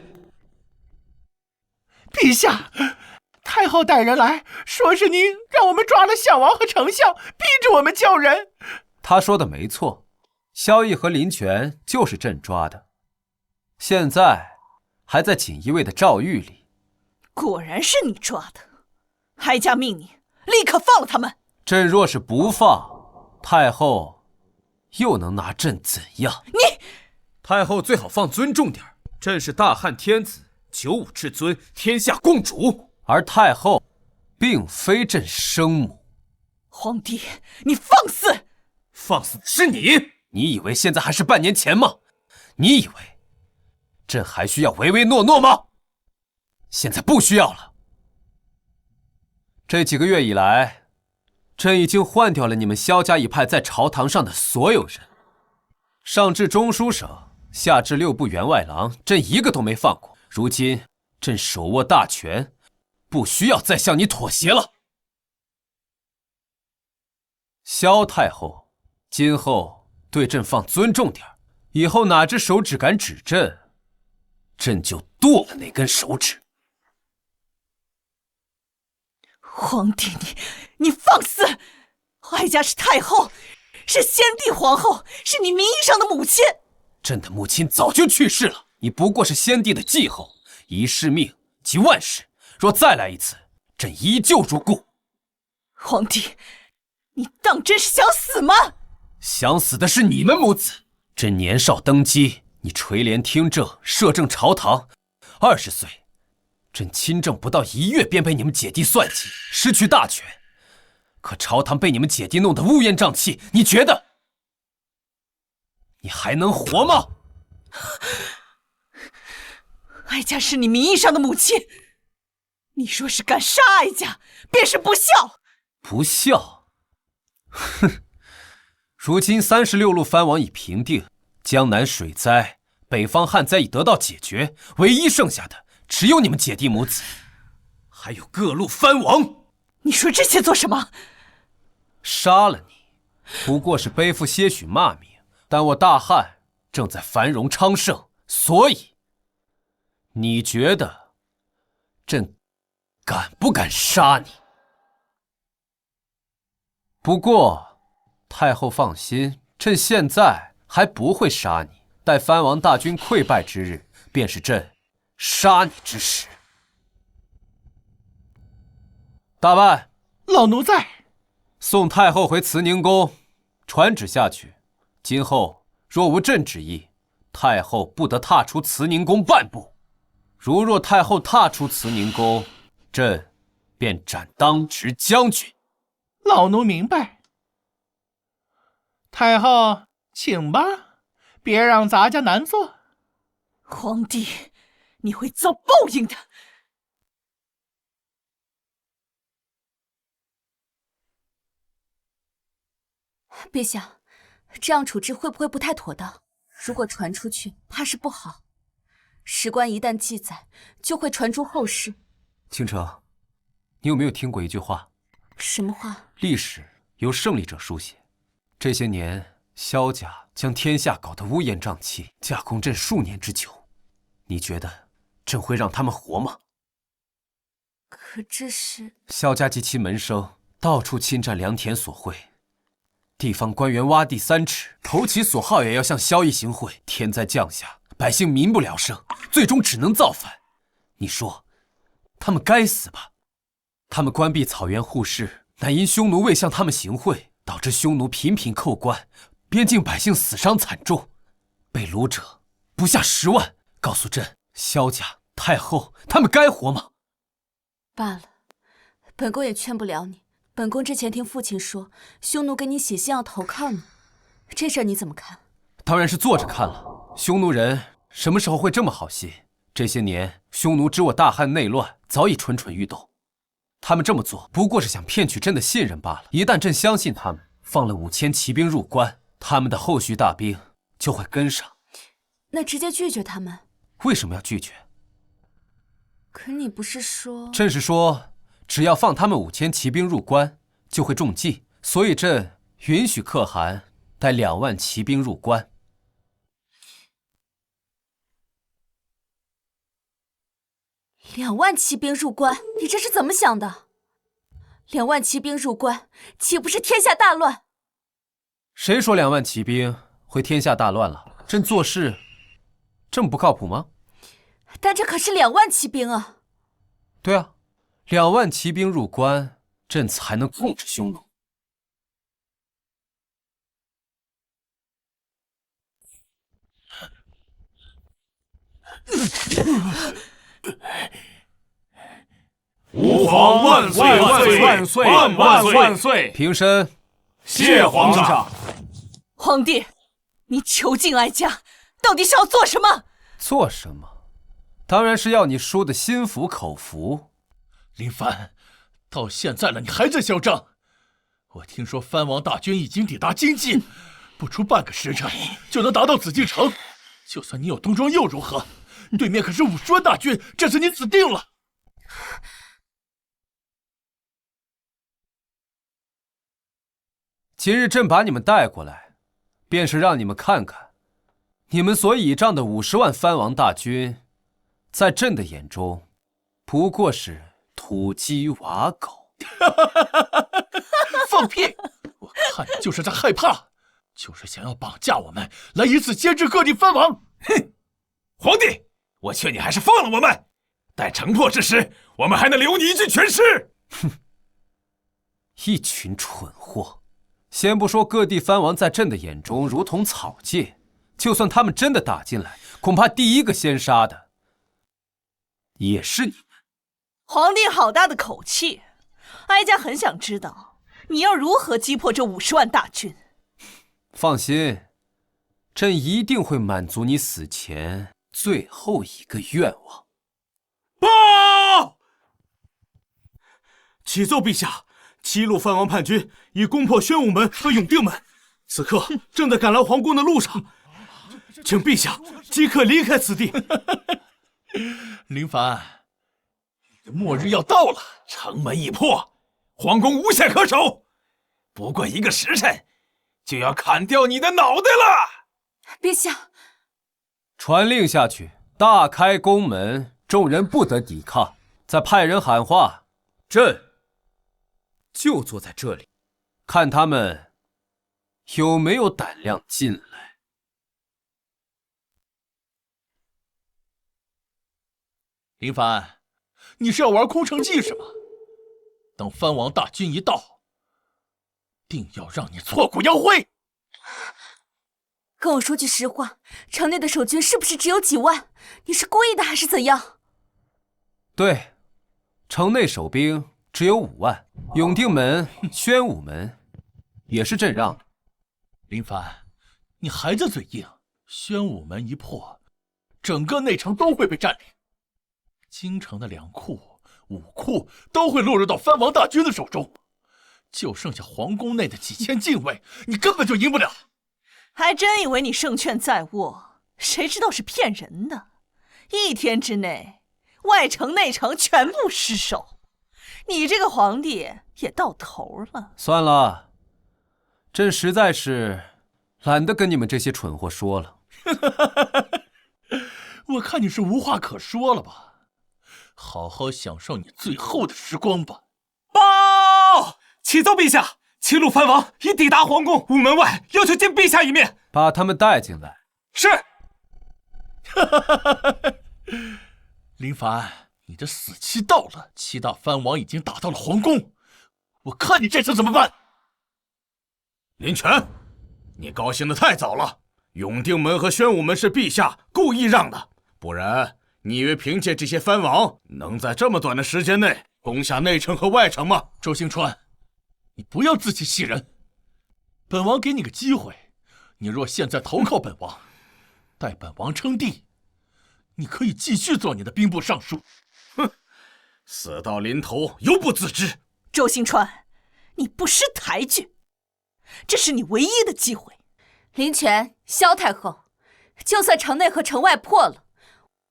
陛下，太后带人来说是您让我们抓了项王和丞相，逼着我们叫人。他说的没错，萧逸和林泉就是朕抓的，现在还在锦衣卫的诏狱里。果然是你抓的，哀家命你立刻放了他们。朕若是不放，太后又能拿朕怎样？你太后最好放尊重点，朕是大汉天子，95至尊，天下共主，而太后并非朕生母。皇帝，你放肆！放肆的是你！你以为现在还是半年前吗？你以为朕还需要唯唯诺诺吗？现在不需要了。这几个月以来，朕已经换掉了你们萧家一派在朝堂上的所有人，上至中书省，下至6部员外郎，朕一个都没放过。如今朕手握大权，不需要再向你妥协了。萧太后，今后对朕放尊重点，以后哪只手指敢指朕，朕就剁了那根手指。皇帝，你放肆！哀家是太后，是先帝皇后，是你名义上的母亲。朕的母亲早就去世了，你不过是先帝的继后，一世命即万世。若再来一次，朕依旧如故。皇帝，你当真是想死吗？想死的是你们母子。朕年少登基，你垂帘听政，摄政朝堂。20岁，朕亲政不到1月，便被你们姐弟算计，失去大权。可朝堂被你们姐弟弄得乌烟瘴气，你觉得你还能活吗？哀家是你名义上的母亲，你若是敢杀哀家，便是不孝。不孝？哼！如今36路藩王已平定，江南水灾、北方旱灾已得到解决，唯一剩下的只有你们姐弟母子，还有各路藩王。你说这些做什么？杀了你，不过是背负些许骂名，但我大汉正在繁荣昌盛，所以你觉得朕敢不敢杀你？不过太后放心，朕现在还不会杀你，待藩王大军溃败之日，便是朕杀你之时。大办，老奴在。送太后回慈宁宫，传旨下去，今后若无朕旨意，太后不得踏出慈宁宫半步。如若太后踏出慈宁宫，朕便斩当值将军。老奴明白。太后，请吧，别让咱家难做。皇帝，你会遭报应的。陛下，这样处置会不会不太妥当？如果传出去，怕是不好。史官一旦记载，就会传诸后世。倾城，你有没有听过一句话？什么话？历史由胜利者书写。这些年，萧家将天下搞得乌烟瘴气，架空朕数年之久。你觉得朕会让他们活吗？可这是……萧家及其门生到处侵占良田所会，地方官员挖地3尺，投其所好也要向萧邑行贿。天灾降下，百姓民不聊生，最终只能造反。你说，他们该死吧？他们关闭草原护市，乃因匈奴未向他们行贿，导致匈奴频频扣关，边境百姓死伤惨重，被掳者不下10万。告诉朕，萧家、太后他们该活吗？罢了，本宫也劝不了你。本宫之前听父亲说，匈奴给你写信要投靠你，这事儿你怎么看？当然是坐着看了。匈奴人什么时候会这么好心？这些年，匈奴知我大汉内乱，早已蠢蠢欲动。他们这么做，不过是想骗取朕的信任罢了。一旦朕相信他们，放了5000骑兵入关，他们的后续大兵就会跟上。那直接拒绝他们？为什么要拒绝？可你不是说……朕是说，只要放他们5000骑兵入关，就会中计，所以朕允许可汗带2万骑兵入关。2万骑兵入关，你这是怎么想的？2万骑兵入关，岂不是天下大乱？谁说2万骑兵会天下大乱了？朕做事这么不靠谱吗？但这可是2万骑兵啊！对啊，2万骑兵入关，朕才能控制匈奴。吾皇万岁万岁万岁万万万岁！平身。谢皇上。皇帝，你囚禁哀家，到底是要做什么？做什么？当然是要你输得心服口服。林帆，到现在了，你还在嚣张！我听说藩王大军已经抵达京畿，不出半个时辰就能达到紫禁城。就算你有东庄又如何？对面可是50万大军，这次你死定了！今日朕把你们带过来，便是让你们看看，你们所倚仗的50万藩王大军，在朕的眼中，不过是土鸡瓦狗。放屁！我看你就是在害怕，就是想要绑架我们，来以此牵制各地藩王。哼！皇帝，我劝你还是放了我们，待城破之时，我们还能留你一具全尸。哼！一群蠢货！先不说各地藩王在朕的眼中如同草芥，就算他们真的打进来，恐怕第一个先杀的也是你们。皇帝好大的口气！哀家很想知道，你要如何击破这50万大军？放心，朕一定会满足你死前最后一个愿望。报！启奏陛下，7路藩王叛军已攻破宣武门和永定门，此刻正在赶来皇宫的路上，请陛下即刻离开此地。林凡，你的末日要到了，城门已破，皇宫无险可守，不过1个时辰，就要砍掉你的脑袋了。陛下，传令下去，大开宫门，众人不得抵抗。再派人喊话，朕就坐在这里，看他们有没有胆量进来。林凡，你是要玩空城计是吗？等藩王大军一到，定要让你挫骨扬灰。跟我说句实话，城内的守军是不是只有几万？你是故意的还是怎样？对，城内守兵只有5万，永定门、宣武门也是朕让的。林凡，你还在嘴硬。宣武门一破，整个内城都会被占领，京城的粮库、武库都会落入到藩王大军的手中，就剩下皇宫内的几千禁卫，你根本就赢不了。还真以为你胜券在握，谁知道是骗人的。1天之内，外城内城全部失守，你这个皇帝也到头了。算了，朕实在是懒得跟你们这些蠢货说了。我看你是无话可说了吧？好好享受你最后的时光吧。报！启奏陛下，齐鲁藩王已抵达皇宫午门外，要求见陛下一面。把他们带进来。是。林凡，你的死期到了，7大藩王已经打到了皇宫，我看你这次怎么办？林权，你高兴得太早了。永定门和宣武门是陛下故意让的，不然你以为凭借这些藩王能在这么短的时间内攻下内城和外城吗？周兴川，你不要自欺欺人。本王给你个机会，你若现在投靠本王，待本王称帝，你可以继续做你的兵部尚书。哼，死到临头犹不自知。周兴川，你不识抬举，这是你唯一的机会。林权、萧太后，就算城内和城外破了，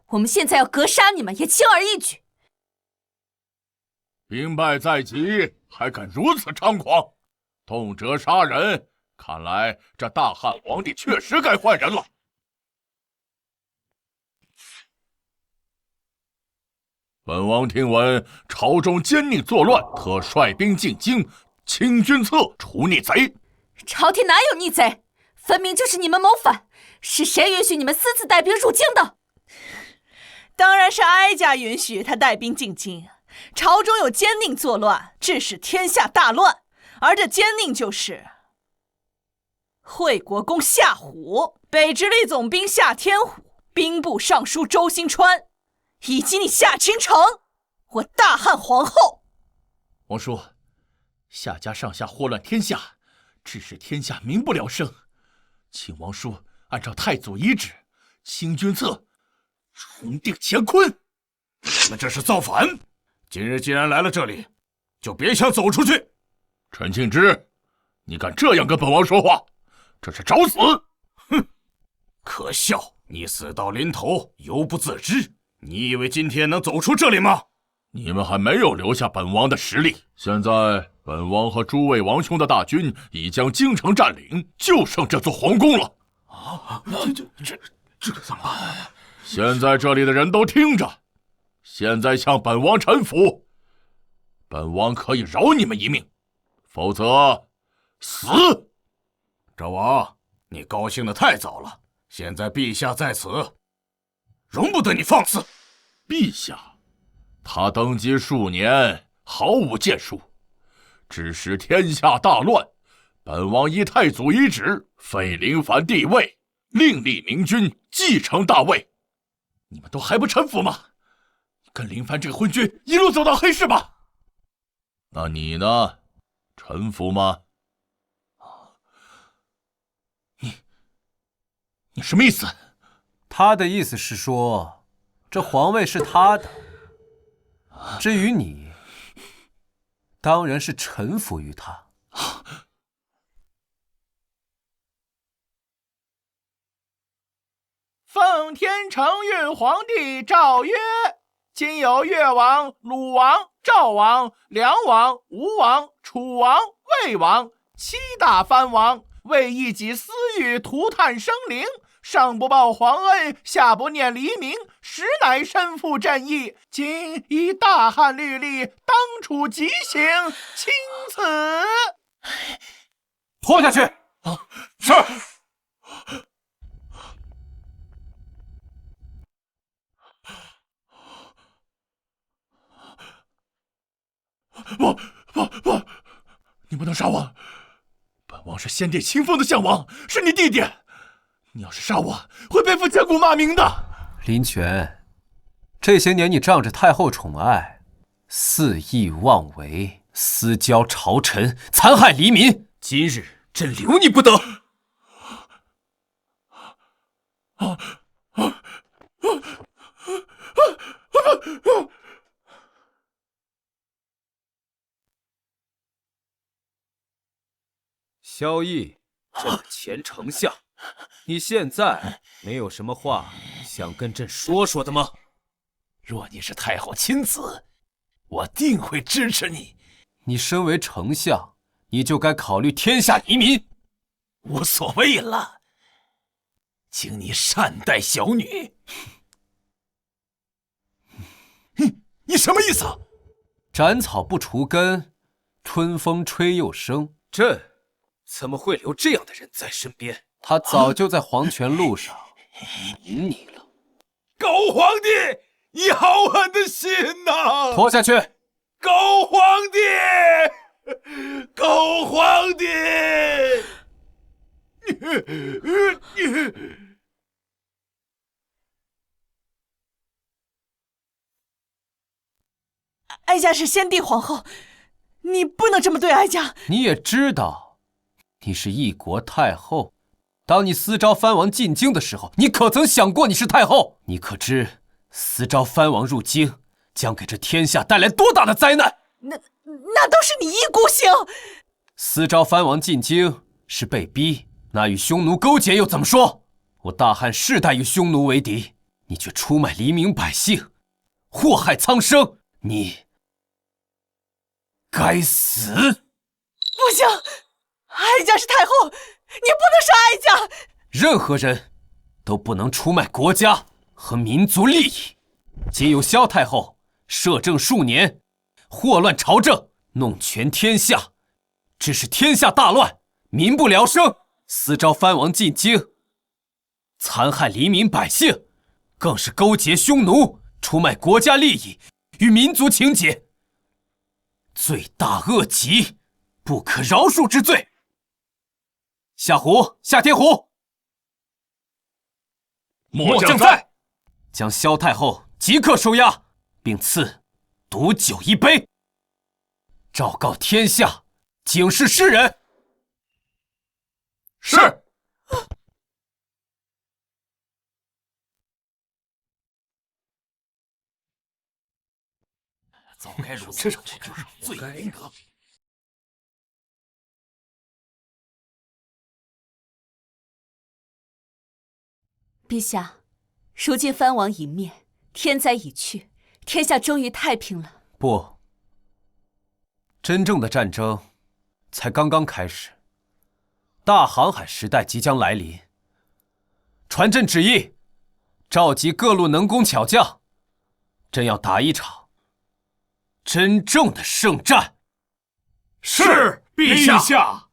我们现在要格杀你们也轻而易举。兵败在即，还敢如此猖狂，动辄杀人，看来这大汉皇帝确实该换人了。本王听闻朝中奸佞作乱，特率兵进京，清君侧，除逆贼。朝廷哪有逆贼？分明就是你们谋反！是谁允许你们私自带兵入京的？当然是哀家允许他带兵进京。朝中有奸佞作乱，致使天下大乱，而这奸佞就是惠国公夏虎、北直隶总兵夏天虎、兵部尚书周兴川，以及你夏倾城，我大汉皇后。王叔，夏家上下祸乱天下，致使天下民不聊生。请王叔按照太祖遗旨，清君侧，重定乾坤。你们这是造反！今日既然来了这里，就别想走出去。陈庆之，你敢这样跟本王说话，这是找死！哼，可笑！你死到临头犹不自知，你以为今天能走出这里吗？你们还没有留下本王的实力。现在本王和诸位王兄的大军已将京城占领，就剩这座皇宫了。这怎么办？现在这里的人都听着，现在向本王臣服，本王可以饶你们一命，否则死。纣王，你高兴得太早了，现在陛下在此，容不得你放肆。陛下，他登基数年，毫无建树，致使天下大乱。本王依太祖遗旨，废林凡帝位，另立明君继承大位。你们都还不臣服吗？跟林凡这个昏君一路走到黑市吧。那你呢？臣服吗？你什么意思？他的意思是说，这皇位是他的。至于你，当然是臣服于他。奉天承运皇帝诏曰：今有越王、鲁王、赵王、梁王、吴王、楚王、魏王7大藩王，为一己私欲涂炭生灵，上不报皇恩，下不念黎明，实乃身负朕意。今以大汉律例，当处极刑，钦此。拖下去。是。不！你不能杀我！本王是先帝亲封的相王，是你弟弟。你要是杀我，会背负千古骂名的。林泉，这些年你仗着太后宠爱，肆意妄为，私交朝臣，残害黎民。今日朕留你不得！萧绎，朕的前丞相，你现在没有什么话想跟朕说说的吗？若你是太后亲子，我定会支持你。你身为丞相，你就该考虑天下黎民。无所谓了，请你善待小女。你什么意思？斩草不除根，春风吹又生。朕怎么会留这样的人在身边？他早就在黄泉路上引你了。狗皇帝，你好狠的心呐！拖下去！狗皇帝，狗皇帝！哀家是先帝皇后，你不能这么对哀家。你也知道，你是一国太后。当你私招藩王进京的时候，你可曾想过你是太后？你可知私招藩王入京，将给这天下带来多大的灾难？那都是你一股性。私招藩王进京是被逼，那与匈奴勾结又怎么说？我大汉世代与匈奴为敌，你却出卖黎民百姓，祸害苍生，你该死！不行，哀家是太后，你不能杀哀家。任何人都不能出卖国家和民族利益。今有萧太后摄政数年，祸乱朝政，弄权天下，致使天下大乱，民不聊生。私招藩王进京，残害黎民百姓，更是勾结匈奴，出卖国家利益与民族情结，罪大恶极，不可饶恕之罪。夏胡、夏天胡，末将在。将萧太后即刻收押，并赐毒酒一杯，昭告天下，警示世人。是。早该如此，这就是罪该得。陛下，如今藩王已灭，天灾已去，天下终于太平了。不，真正的战争才刚刚开始。大航海时代即将来临。传朕旨意，召集各路能工巧匠，朕要打一场真正的圣战。是，陛下。